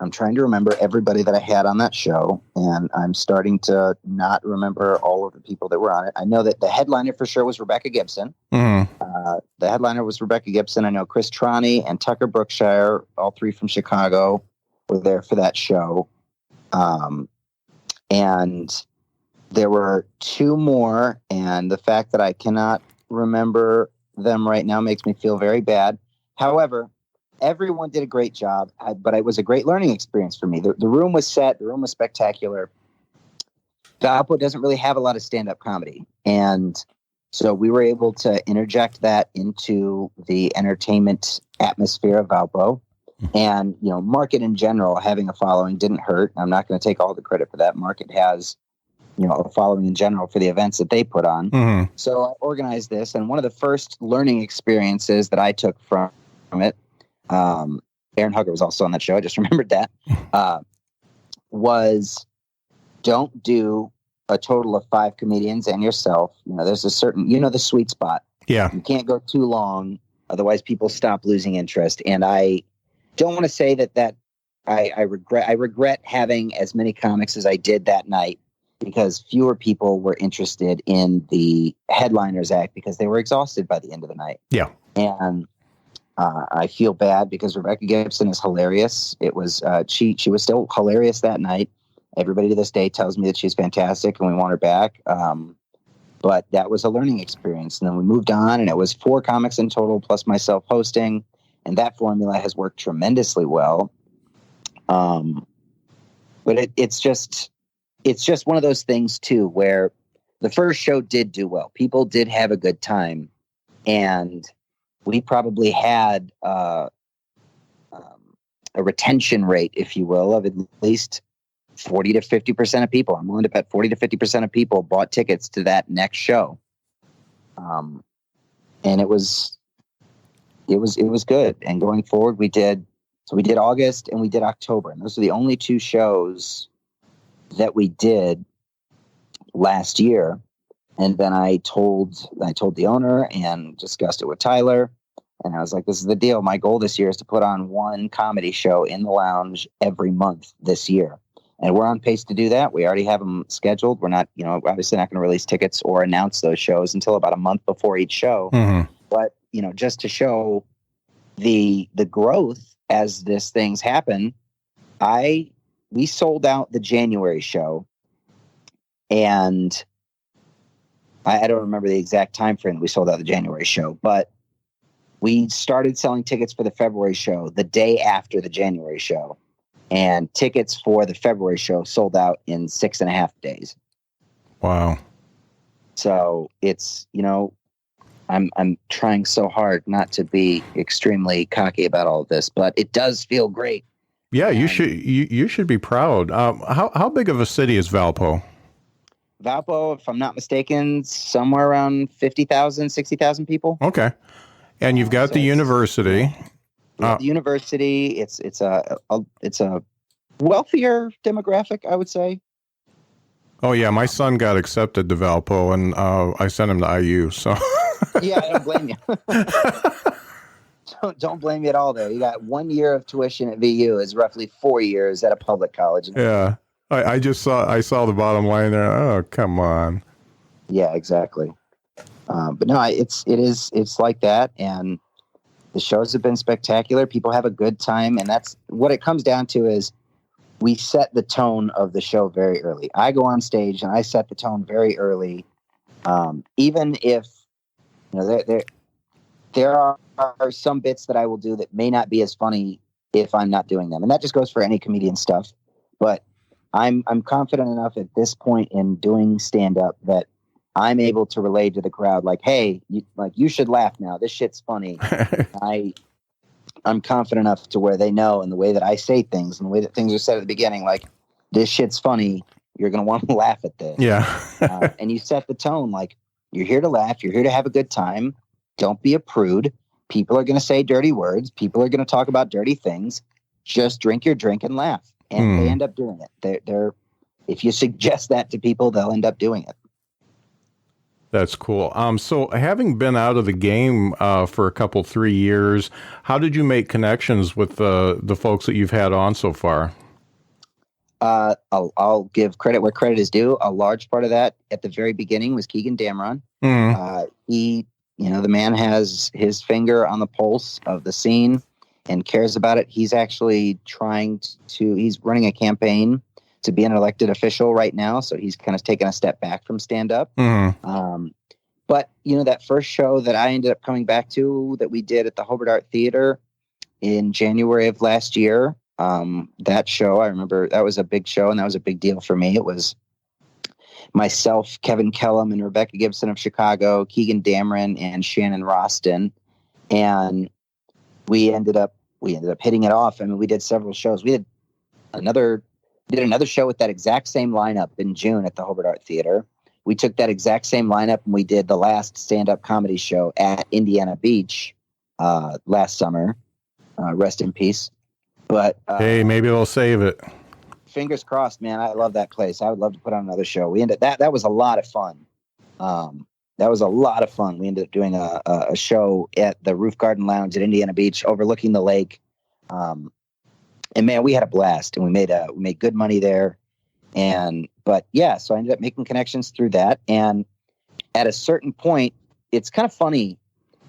I'm trying to remember everybody that I had on that show, and I'm starting to not remember all of the people that were on it. I know that the headliner for sure was Rebecca Gibson. Mm-hmm. The headliner was Rebecca Gibson. I know Chris Trani and Tucker Brookshire, all three from Chicago, were there for that show. And there were two more, and the fact that I cannot remember them right now makes me feel very bad. However, everyone did a great job, but it was a great learning experience for me. The room was set. The room was spectacular. Valpo doesn't really have a lot of stand-up comedy. And so we were able to interject that into the entertainment atmosphere of Valpo. And, Market in general, having a following didn't hurt. I'm not going to take all the credit for that. Market has, a following in general for the events that they put on. Mm-hmm. So I organized this. And one of the first learning experiences that I took from it, Aaron Hugger was also on that show. I just remembered that, was don't do a total of 5 comedians and yourself. There's a certain, the sweet spot. Yeah. You can't go too long. Otherwise people stop losing interest. And I don't want to say that I regret having as many comics as I did that night, because fewer people were interested in the headliners act because they were exhausted by the end of the night. Yeah. And I feel bad because Rebecca Gibson is hilarious. It was she was still hilarious that night. Everybody to this day tells me that she's fantastic and we want her back. But that was a learning experience. And then we moved on, and it was 4 comics in total plus myself hosting. And that formula has worked tremendously well. But it's just one of those things too, where the first show did do well. People did have a good time, and we probably had a retention rate, if you will, of at least 40 to 50% of people. I'm willing to bet 40 to 50% of people bought tickets to that next show. And it was good. And going forward, we did August and we did October. And those are the only 2 shows that we did last year. And then I told the owner and discussed it with Tyler. And I was like, this is the deal. My goal this year is to put on 1 comedy show in the lounge every month this year. And we're on pace to do that. We already have them scheduled. We're not, obviously not going to release tickets or announce those shows until about a month before each show. Mm-hmm. But, just to show the growth as this things happen, we sold out the January show. And I don't remember the exact time frame we sold out the January show, but we started selling tickets for the February show the day after the January show. And tickets for the February show sold out in 6.5 days. Wow. So it's, I'm trying so hard not to be extremely cocky about all of this, but it does feel great. Yeah, you should be proud. How big of a city is Valpo? Valpo, if I'm not mistaken, somewhere around 50,000, 60,000 people. Okay. And you've got the university. The university, it's a wealthier demographic, I would say. Oh yeah, my son got accepted to Valpo, and I sent him to IU. So yeah, I don't blame you. Don't blame me at all. There, you got 1 year of tuition at VU is roughly 4 years at a public college. Yeah, I saw the bottom line there. Oh, come on. Yeah, exactly. But no, it's like that, and the shows have been spectacular. People have a good time, and that's what it comes down to. Is we set the tone of the show very early. I go on stage and I set the tone very early, even if there are some bits that I will do that may not be as funny if I'm not doing them, and that just goes for any comedian stuff. But I'm confident enough at this point in doing stand up that I'm able to relay to the crowd, like, hey, you should laugh now. This shit's funny. I'm confident enough to where they know, in the way that I say things and the way that things are said at the beginning, like, this shit's funny. You're going to want to laugh at this. Yeah. And you set the tone, like, you're here to laugh. You're here to have a good time. Don't be a prude. People are going to say dirty words. People are going to talk about dirty things. Just drink your drink and laugh. And they end up doing it. They're if you suggest that to people, they'll end up doing it. That's cool. So having been out of the game for a couple, 3 years, how did you make connections with the folks that you've had on so far? I'll give credit where credit is due. A large part of that at the very beginning was Keegan Damron. He, the man has his finger on the pulse of the scene and cares about it. He's actually he's running a campaign to be an elected official right now. So he's kind of taken a step back from stand up. But, that first show that I ended up coming back to that we did at the Hobart Art Theater in January of last year, that show, I remember that was a big show and that was a big deal for me. It was myself, Kevin Kellum, and Rebecca Gibson of Chicago, Keegan Dameron, and Shannon Roston. And we ended up hitting it off. I mean, we did several shows. We did another show with that exact same lineup in June at the Hobart Art Theater. We took that exact same lineup and we did the last stand-up comedy show at Indiana Beach last summer. Rest in peace. But hey, maybe they'll save it. Fingers crossed, man. I love that place. I would love to put on another show. We ended that was a lot of fun. That was a lot of fun. We ended up doing a show at the Roof Garden Lounge at Indiana Beach, overlooking the lake. And man, we had a blast, and we made good money there. But yeah, so I ended up making connections through that. And at a certain point, it's kind of funny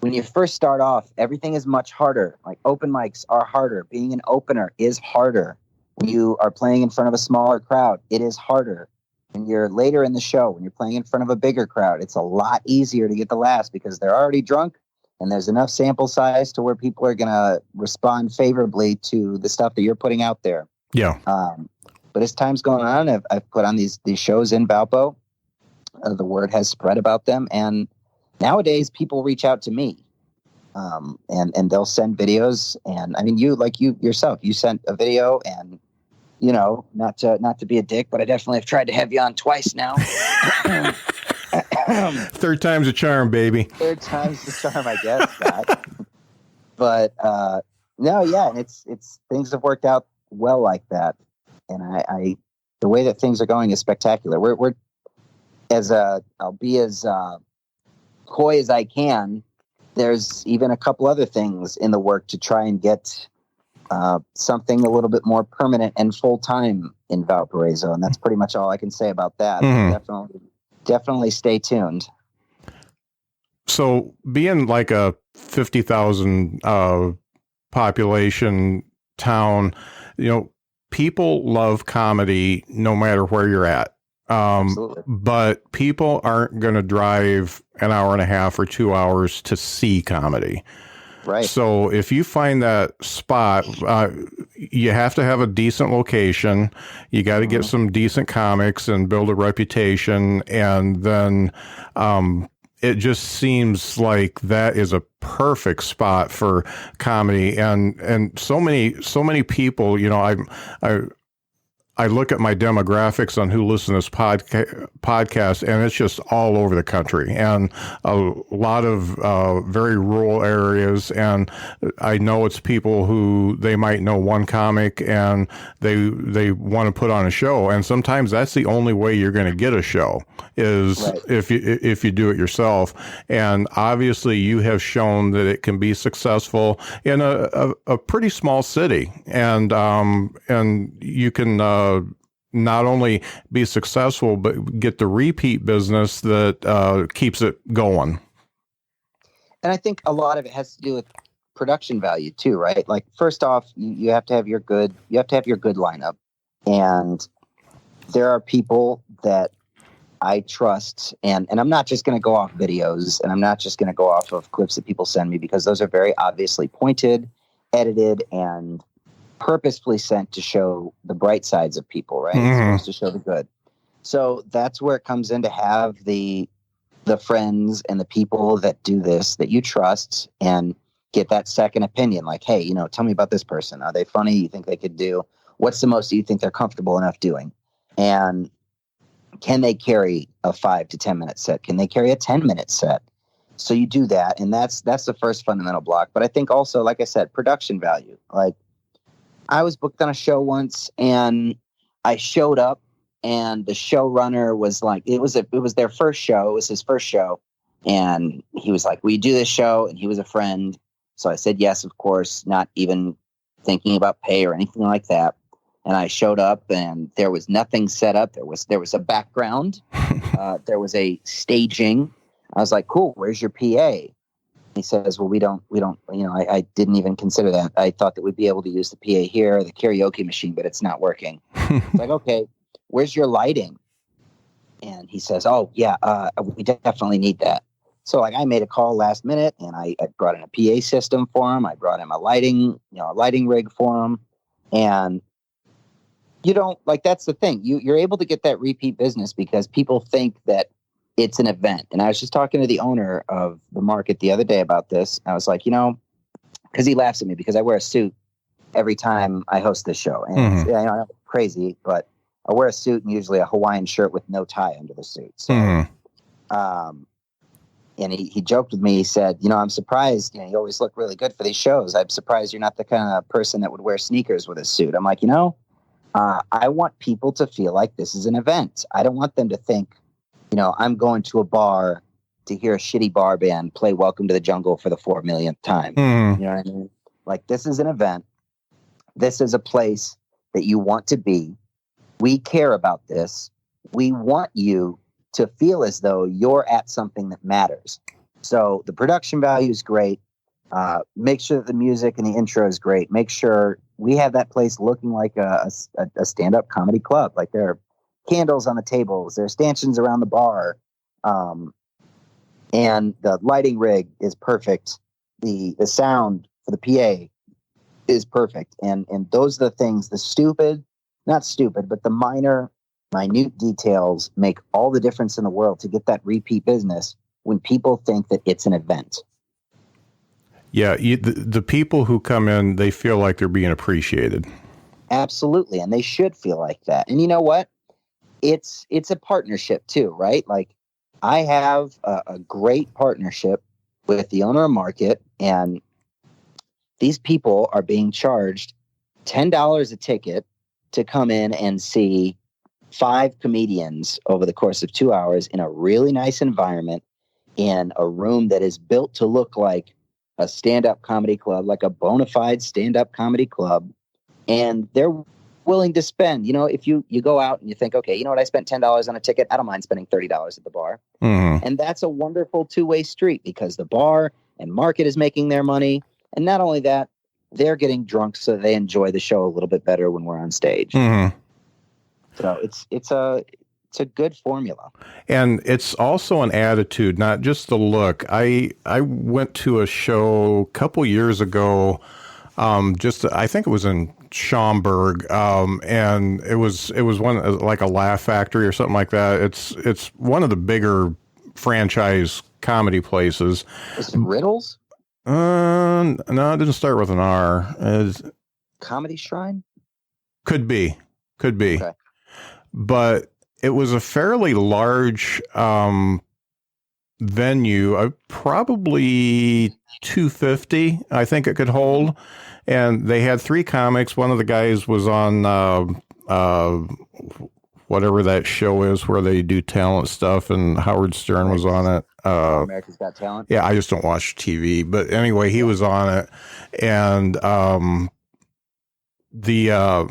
when you first start off. Everything is much harder. Like open mics are harder. Being an opener is harder. When you are playing in front of a smaller crowd, it is harder. When you're later in the show, when you're playing in front of a bigger crowd, it's a lot easier to get the laughs because they're already drunk and there's enough sample size to where people are going to respond favorably to the stuff that you're putting out there. Yeah. But as time's going on, I've put on these shows in Valpo. The word has spread about them. And nowadays people reach out to me. And they'll send videos. And I mean, you yourself, you sent a video and, not to be a dick, but I definitely have tried to have you on twice now. Third time's a charm, baby. Third time's the charm, I guess, Scott. But no, yeah, and it's things have worked out well like that, and I the way that things are going is spectacular. We're I'll be as coy as I can. There's even a couple other things in the work to try and get something a little bit more permanent and full time in Valparaiso, and that's pretty much all I can say about that. Mm-hmm. Definitely stay tuned. So, being like a 50,000 population town, people love comedy no matter where you're at. But people aren't going to drive an hour and a half or 2 hours to see comedy. Right. So if you find that spot, you have to have a decent location. You got to get some decent comics and build a reputation. And then it just seems like that is a perfect spot for comedy. And so many people, I look at my demographics on who listen to this podcast, and it's just all over the country and a lot of very rural areas. And I know it's people who they might know one comic and they want to put on a show. And sometimes that's the only way you're going to get a show is right. if you do it yourself. And obviously you have shown that it can be successful in a pretty small city, and you can not only be successful, but get the repeat business that keeps it going. And I think a lot of it has to do with production value too, right? Like first off, you have to have your good lineup, and there are people that I trust, and I'm not just going to go off videos, and I'm not just going to go off of clips that people send me, because those are very obviously pointed, edited, and purposefully sent to show the bright sides of people, right? It's supposed to show the good. So that's where it comes in to have the friends and the people that do this that you trust and get that second opinion. Like, hey, tell me about this person. Are they funny? You think they could do? What's the most you think they're comfortable enough doing? And can they carry a 5 to 10 minute set? Can they carry a 10-minute set? So you do that. And that's the first fundamental block. But I think also, like I said, production value. Like, I was booked on a show once, and I showed up, and the showrunner was like, it was their first show. It was his first show. And he was like, will you do this show? And he was a friend. So I said, yes, of course, not even thinking about pay or anything like that. And I showed up, and there was nothing set up. There was a background. There was a staging. I was like, cool, where's your PA? He says, well, we don't, I didn't even consider that. I thought that we'd be able to use the PA here, the karaoke machine, but it's not working. It's like, okay, where's your lighting? And he says, oh yeah, we definitely need that. So like I made a call last minute, and I brought in a PA system for him. I brought him a lighting rig for him. And you don't like, that's the thing. You're able to get that repeat business because people think that it's an event. And I was just talking to the owner of the market the other day about this. I was like, because he laughs at me because I wear a suit every time I host this show. And it's, I know, crazy, but I wear a suit and usually a Hawaiian shirt with no tie under the suit. So, and he joked with me. He said, I'm surprised, you always look really good for these shows. I'm surprised you're not the kind of person that would wear sneakers with a suit. I'm like, I want people to feel like this is an event. I don't want them to think, I'm going to a bar to hear a shitty bar band play Welcome to the Jungle for the 4 millionth time. You know what I mean? Like, this is an event. This is a place that you want to be. We care about this. We want you to feel as though you're at something that matters. So the production value is great. Make sure that the music and the intro is great. Make sure we have that place looking like a stand-up comedy club. Like, there are candles on the tables. There are stanchions around the bar. And the lighting rig is perfect. The sound for the PA is perfect. And those are the things, not stupid, but the minute details make all the difference in the world to get that repeat business when people think that it's an event. Yeah, the people who come in, they feel like they're being appreciated. Absolutely, and they should feel like that. And you know what? It's a partnership too, right? Like, I have a great partnership with the owner of market, and these people are being charged $10 a ticket to come in and see 5 comedians over the course of 2 hours in a really nice environment, in a room that is built to look like a stand-up comedy club, like a bona fide stand-up comedy club. And they're willing to spend, if you go out and you think, okay, you know what, I spent $10 on a ticket, I don't mind spending $30 at the bar. And that's a wonderful two-way street, because the bar and market is making their money. And not only that, they're getting drunk, so they enjoy the show a little bit better when we're on stage. So it's a good formula. And it's also an attitude, not just the look. I went to a show a couple years ago, I think it was in Schaumburg, and it was one like a Laugh Factory or something like that. It's one of the bigger franchise comedy places. Was it Riddles? No, it didn't start with an R. Comedy Shrine? Could be. Okay. But it was a fairly large venue, probably 250, I think it could hold. And they had 3 comics. One of the guys was on whatever that show is where they do talent stuff, and Howard Stern was on it. America's Got Talent. Yeah, I just don't watch TV. But anyway, he was on it. And the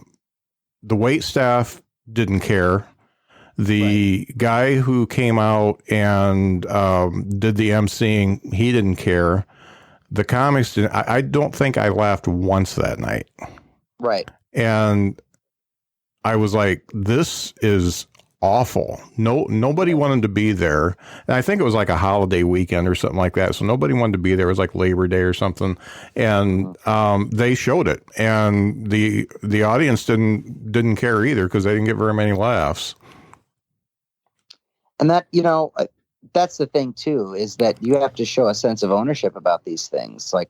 wait staff didn't care. The guy who came out and did the emceeing, he didn't care. The comics didn't. I don't think I laughed once that night. Right. And I was like, this is awful. Nobody wanted to be there. And I think it was like a holiday weekend or something like that. So nobody wanted to be there. It was like Labor Day or something. And they showed it. And the audience didn't care either, because they didn't get very many laughs. And that, that's the thing too, is that you have to show a sense of ownership about these things. Like,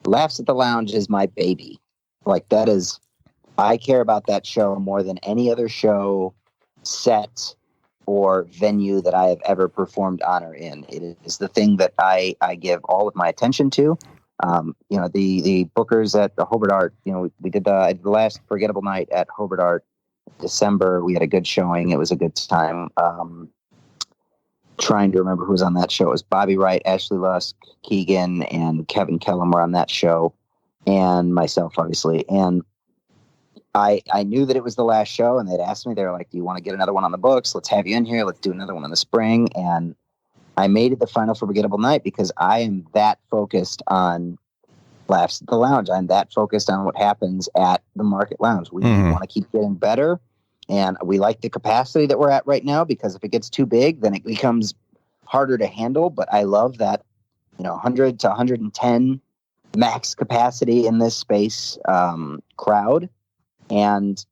Laughs at the Lounge is my baby. Like, I care about that show more than any other show, set, or venue that I have ever performed on or in. It is the thing that I give all of my attention to. The bookers at the Hobart Art, we did the last Forgettable Night at Hobart Art December. We had a good showing. It was a good time. Trying to remember who was on that show. It was Bobby Wright, Ashley Lusk, Keegan, and Kevin Kellum were on that show, and myself, obviously. And I knew that it was the last show, and they'd asked me, they were like, do you want to get another one on the books? Let's have you in here. Let's do another one in the spring. And I made it the final Forgettable Night because I am that focused on Laughs at the Lounge. I'm that focused on what happens at the Market Lounge. We want to keep getting better. And we like the capacity that we're at right now, because if it gets too big, then it becomes harder to handle, but I love that, 100 to 110 max capacity in this space crowd. And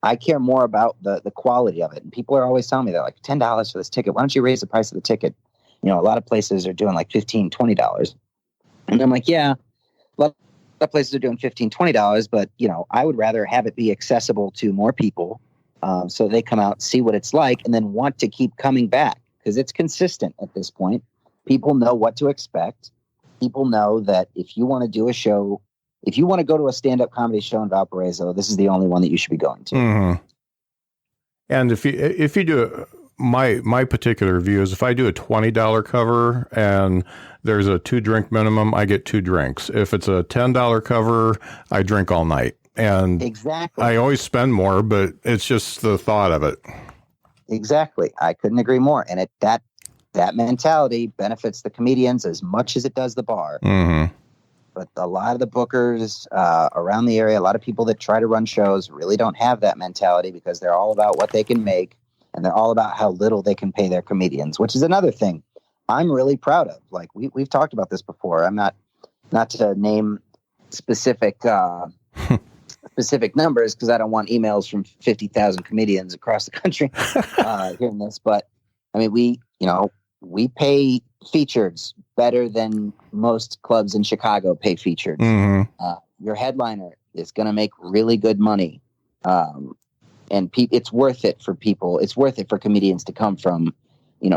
I care more about the quality of it. And people are always telling me, they're like, $10 for this ticket. Why don't you raise the price of the ticket? A lot of places are doing like $15, $20. And I'm like, yeah, a lot of places are doing $15, $20, but, I would rather have it be accessible to more people so they come out, see what it's like, and then want to keep coming back because it's consistent at this point. People know what to expect. People know that if you want to do a show, if you want to go to a stand-up comedy show in Valparaiso, this is the only one that you should be going to. Mm-hmm. And if you do my particular view is if I do a $20 cover and there's a 2-drink minimum, I get 2 drinks. If it's a $10 cover, I drink all night. And exactly, I always spend more, but it's just the thought of it. Exactly. I couldn't agree more. And that mentality benefits the comedians as much as it does the bar. Mm-hmm. But a lot of the bookers around the area, a lot of people that try to run shows really don't have that mentality because they're all about what they can make and they're all about how little they can pay their comedians, which is another thing I'm really proud of. Like we've talked about this before. I'm not to name specific specific numbers because I don't want emails from 50,000 comedians across the country hearing this. But I mean, we pay features better than most clubs in Chicago pay features. Mm-hmm. Your headliner is going to make really good money. And it's worth it for people. It's worth it for comedians to come from,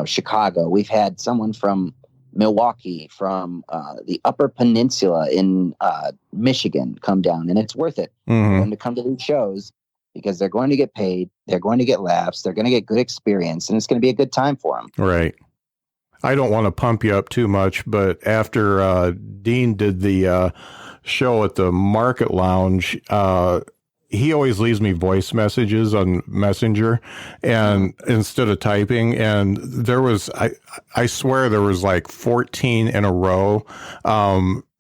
Chicago. We've had someone from Milwaukee, from the Upper Peninsula in Michigan come down, and it's worth it for them to come to these shows because they're going to get paid, they're going to get laughs, they're going to get good experience, and it's going to be a good time for them. Right. I don't want to pump you up too much, but after Dean did the show at the Market Lounge, he always leaves me voice messages on Messenger and instead of typing. And there was, I swear there was like 14 in a row.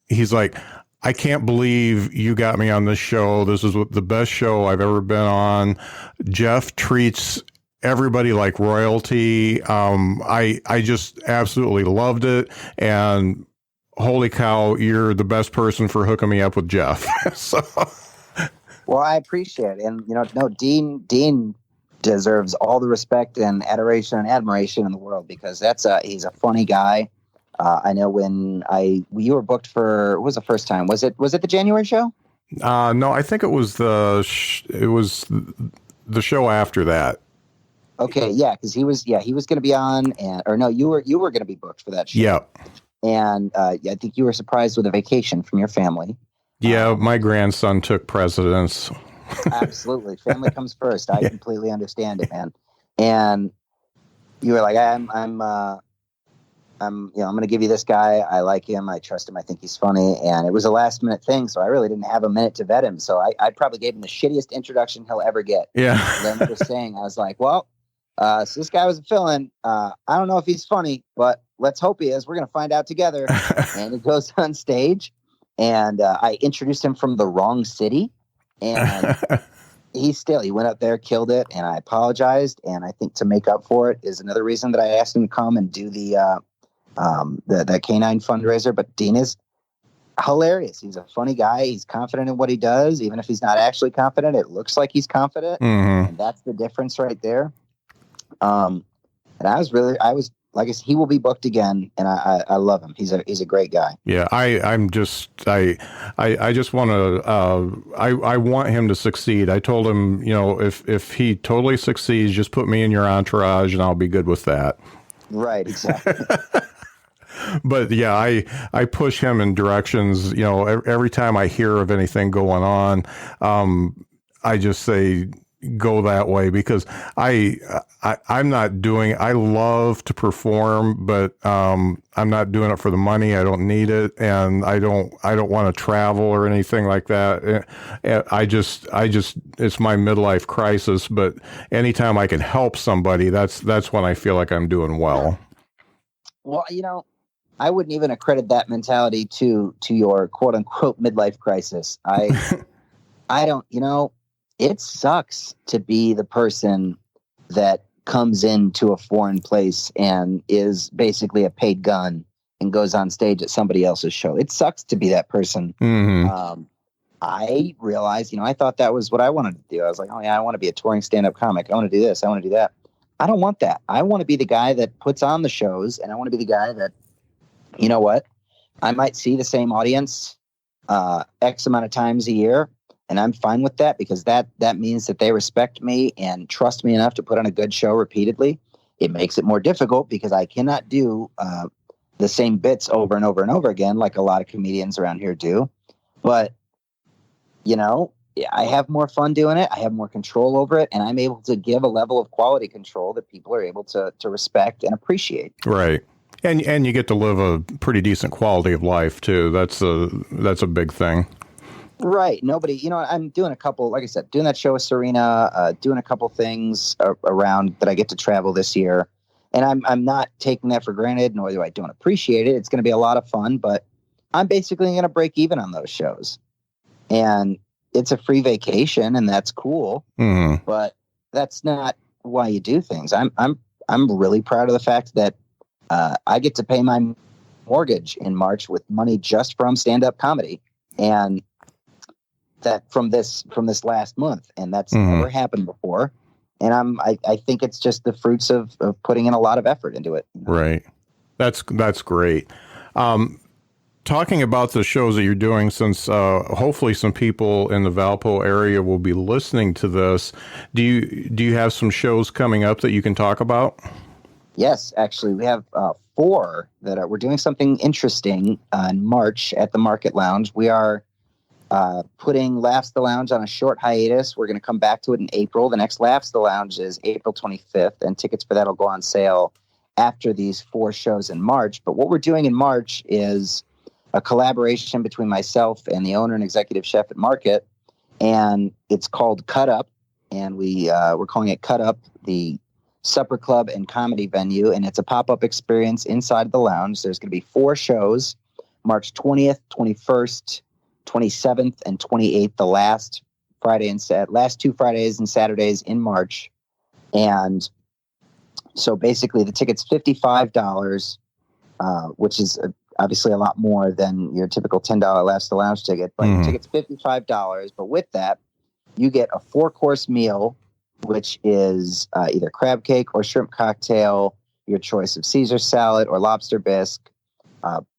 He's like, I can't believe you got me on this show. This is the best show I've ever been on. Jeff treats everybody like royalty. I just absolutely loved it. And holy cow, you're the best person for hooking me up with Jeff. So. Well, I appreciate it. And, Dean deserves all the respect and adoration and admiration in the world because he's a funny guy. I know when you were booked for, what was the first time? Was it the January show? No, I think it was the show after that. Okay. Yeah. Cause he was going to be on you were going to be booked for that show. Yeah. And, I think you were surprised with a vacation from your family. Yeah, my grandson took precedence. Absolutely. Family comes first. I completely understand it, man. And you were like, I'm going to give you this guy. I like him. I trust him. I think he's funny. And it was a last minute thing. So I really didn't have a minute to vet him. So I probably gave him the shittiest introduction he'll ever get. Yeah. And then just saying, I was like, well, so this guy was a fill-in. I don't know if he's funny, but let's hope he is. We're going to find out together. And he goes on stage. And I introduced him from the wrong city, and he went up there, killed it, and I apologized. And I think to make up for it is another reason that I asked him to come and do the canine fundraiser. But Dean is hilarious. He's a funny guy. He's confident in what he does, even if he's not actually confident. It looks like he's confident, and that's the difference right there. And I was like I said, he will be booked again, and I love him. He's a great guy. Yeah, I just want to I want him to succeed. I told him, if he totally succeeds, just put me in your entourage, and I'll be good with that. Right, exactly. But yeah, I push him in directions. Every time I hear of anything going on, I just say, go that way because I'm not doing, I love to perform, but I'm not doing it for the money. I don't need it. And I don't want to travel or anything like that. I just, it's my midlife crisis, but anytime I can help somebody, that's when I feel like I'm doing well. Well, I wouldn't even accredit that mentality to your quote unquote midlife crisis. I don't, it sucks to be the person that comes into a foreign place and is basically a paid gun and goes on stage at somebody else's show. It sucks to be that person. Mm-hmm. I realized, I thought that was what I wanted to do. I was like, oh yeah, I want to be a touring stand-up comic. I want to do this. I want to do that. I don't want that. I want to be the guy that puts on the shows, and I want to be the guy that, you know what? I might see the same audience X amount of times a year, and I'm fine with that because that means that they respect me and trust me enough to put on a good show repeatedly. It makes it more difficult because I cannot do the same bits over and over and over again like a lot of comedians around here do. But, I have more fun doing it. I have more control over it, and I'm able to give a level of quality control that people are able to respect and appreciate. Right. And you get to live a pretty decent quality of life too. That's a big thing. Right. Nobody, I'm doing a couple, like I said, doing that show with Serena, doing a couple things around that I get to travel this year. And I'm not taking that for granted, nor do I don't appreciate it. It's going to be a lot of fun, but I'm basically going to break even on those shows. And it's a free vacation, and that's cool. Mm-hmm. But that's not why you do things. I'm really proud of the fact that I get to pay my mortgage in March with money just from stand-up comedy, and that from this last month, and that's never happened before. And I think it's just the fruits of putting in a lot of effort into it. Right. That's great. Talking about the shows that you're doing, since hopefully some people in the Valpo area will be listening to this, do you have some shows coming up that you can talk about? Yes, actually, we have 4 that we're doing something interesting in March at the Market Lounge. We are putting Laughs the Lounge on a short hiatus. We're going to come back to it in April. The next Laughs the Lounge is April 25th, and tickets for that will go on sale after these 4 shows in March. But what we're doing in March is a collaboration between myself and the owner and executive chef at Market, and it's called Cut Up, and we're calling it Cut Up, the supper club and comedy venue, and it's a pop-up experience inside the lounge. There's going to be 4 shows, March 20th, 21st, 27th, and 28th, the last 2 Fridays and Saturdays in March. And so basically the ticket's $55, which is obviously a lot more than your typical $10 Laughs the Lounge ticket, but the ticket's $55. But with that, you get a 4-course meal, which is either crab cake or shrimp cocktail, your choice of Caesar salad or lobster bisque,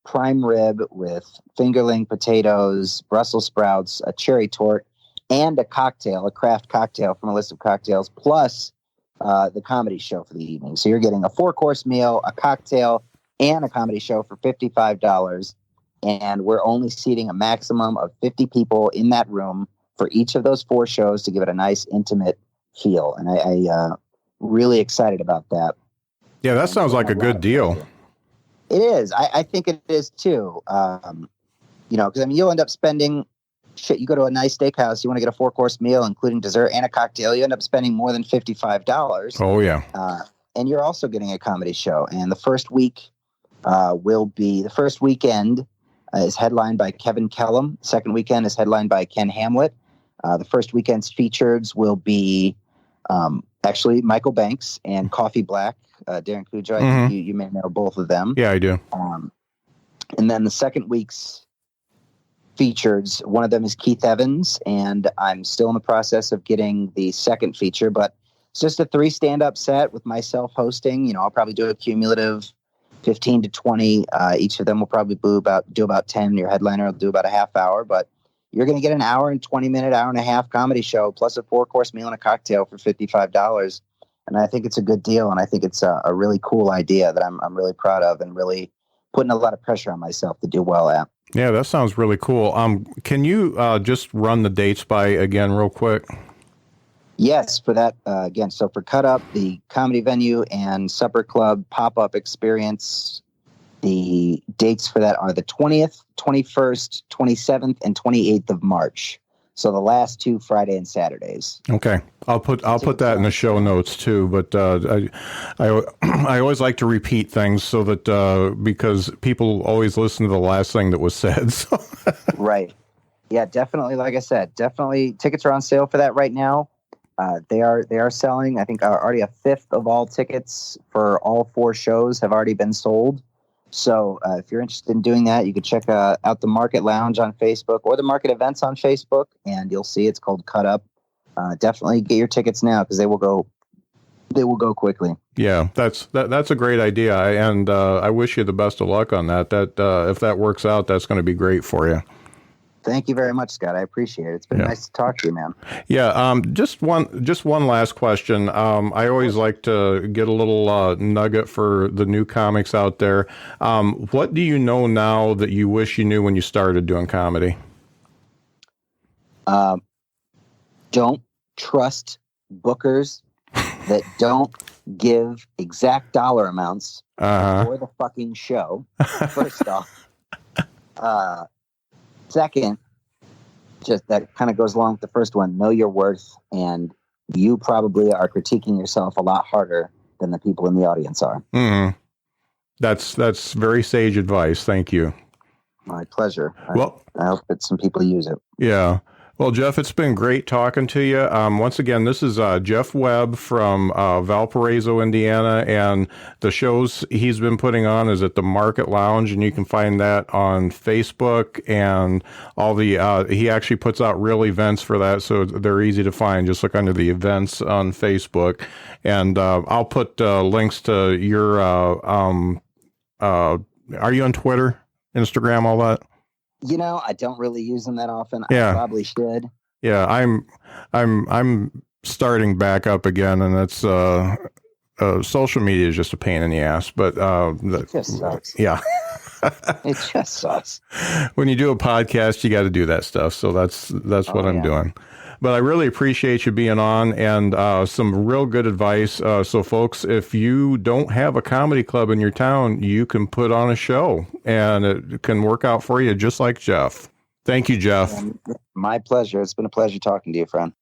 prime rib with fingerling potatoes, Brussels sprouts, a cherry tort, and a cocktail, a craft cocktail from a list of cocktails, plus the comedy show for the evening. So you're getting a 4-course meal, a cocktail, and a comedy show for $55. And we're only seating a maximum of 50 people in that room for each of those 4 shows to give it a nice, intimate feel. And I really excited about that. Yeah, that sounds like a good deal. It is. I think it is too. Because you'll end up spending you go to a nice steakhouse, you want to get a 4-course meal, including dessert and a cocktail, you end up spending more than $55. Oh, yeah. And you're also getting a comedy show. And the first weekend is headlined by Kevin Kellum. Second weekend is headlined by Ken Hamlet. The first weekend's features will be actually Michael Banks and Coffee Black, Darren Cujo. I think you may know both of them. Yeah, I do. And then the second week's features, one of them is Keith Evans, and I'm still in the process of getting the second feature, but it's just a 3 stand-up set with myself hosting. I'll probably do a cumulative 15 to 20. Each of them will probably do about 10. Your headliner will do about a half hour, but you're going to get an hour and 20-minute, hour and a half comedy show, plus a 4-course meal and a cocktail for $55. And I think it's a good deal, and I think it's a really cool idea that I'm really proud of and really putting a lot of pressure on myself to do well at. Yeah, that sounds really cool. Can you just run the dates by again real quick? Yes, for that, again, so for Cut Up, the comedy venue and supper club pop-up experience, the dates for that are the 20th, 21st, 27th, and 28th of March. So the last 2 Friday and Saturdays. Okay, I'll put that in the show notes too. But I always like to repeat things so that because people always listen to the last thing that was said. So. Right. Yeah, definitely. Like I said, definitely tickets are on sale for that right now. They are selling. I think already a fifth of all tickets for all 4 shows have already been sold. So if you're interested in doing that, you can check out the Market Lounge on Facebook or the Market Events on Facebook, and you'll see it's called Cut Up. Definitely get your tickets now because they will go quickly. Yeah, that's a great idea, and I wish you the best of luck on that. If that works out, that's going to be great for you. Thank you very much, Scott. I appreciate it. It's been nice to talk to you, man. Yeah. Just one last question. I always like to get a little nugget for the new comics out there. What do you know now that you wish you knew when you started doing comedy? Don't trust bookers that don't give exact dollar amounts for the fucking show. First off. Second, just that kind of goes along with the first one. Know your worth, and you probably are critiquing yourself a lot harder than the people in the audience are. Mm-hmm. That's very sage advice. Thank you. My pleasure. Well, I hope that some people use it. Yeah. Well, Jeff, it's been great talking to you. Once again, this is Jeff Webb from Valparaiso, Indiana, and the shows he's been putting on is at the Market Lounge, and you can find that on Facebook and all the. He actually puts out real events for that, so they're easy to find. Just look under the events on Facebook, and I'll put links to your. Are you on Twitter, Instagram, all that? I don't really use them that often. Yeah. I probably should. Yeah, I'm starting back up again, and that's social media is just a pain in the ass. But it just sucks. Yeah, it just sucks. When you do a podcast, you got to do that stuff. So that's what I'm doing. But I really appreciate you being on, and some real good advice. So, folks, if you don't have a comedy club in your town, you can put on a show, and it can work out for you just like Jeff. Thank you, Jeff. My pleasure. It's been a pleasure talking to you, friend.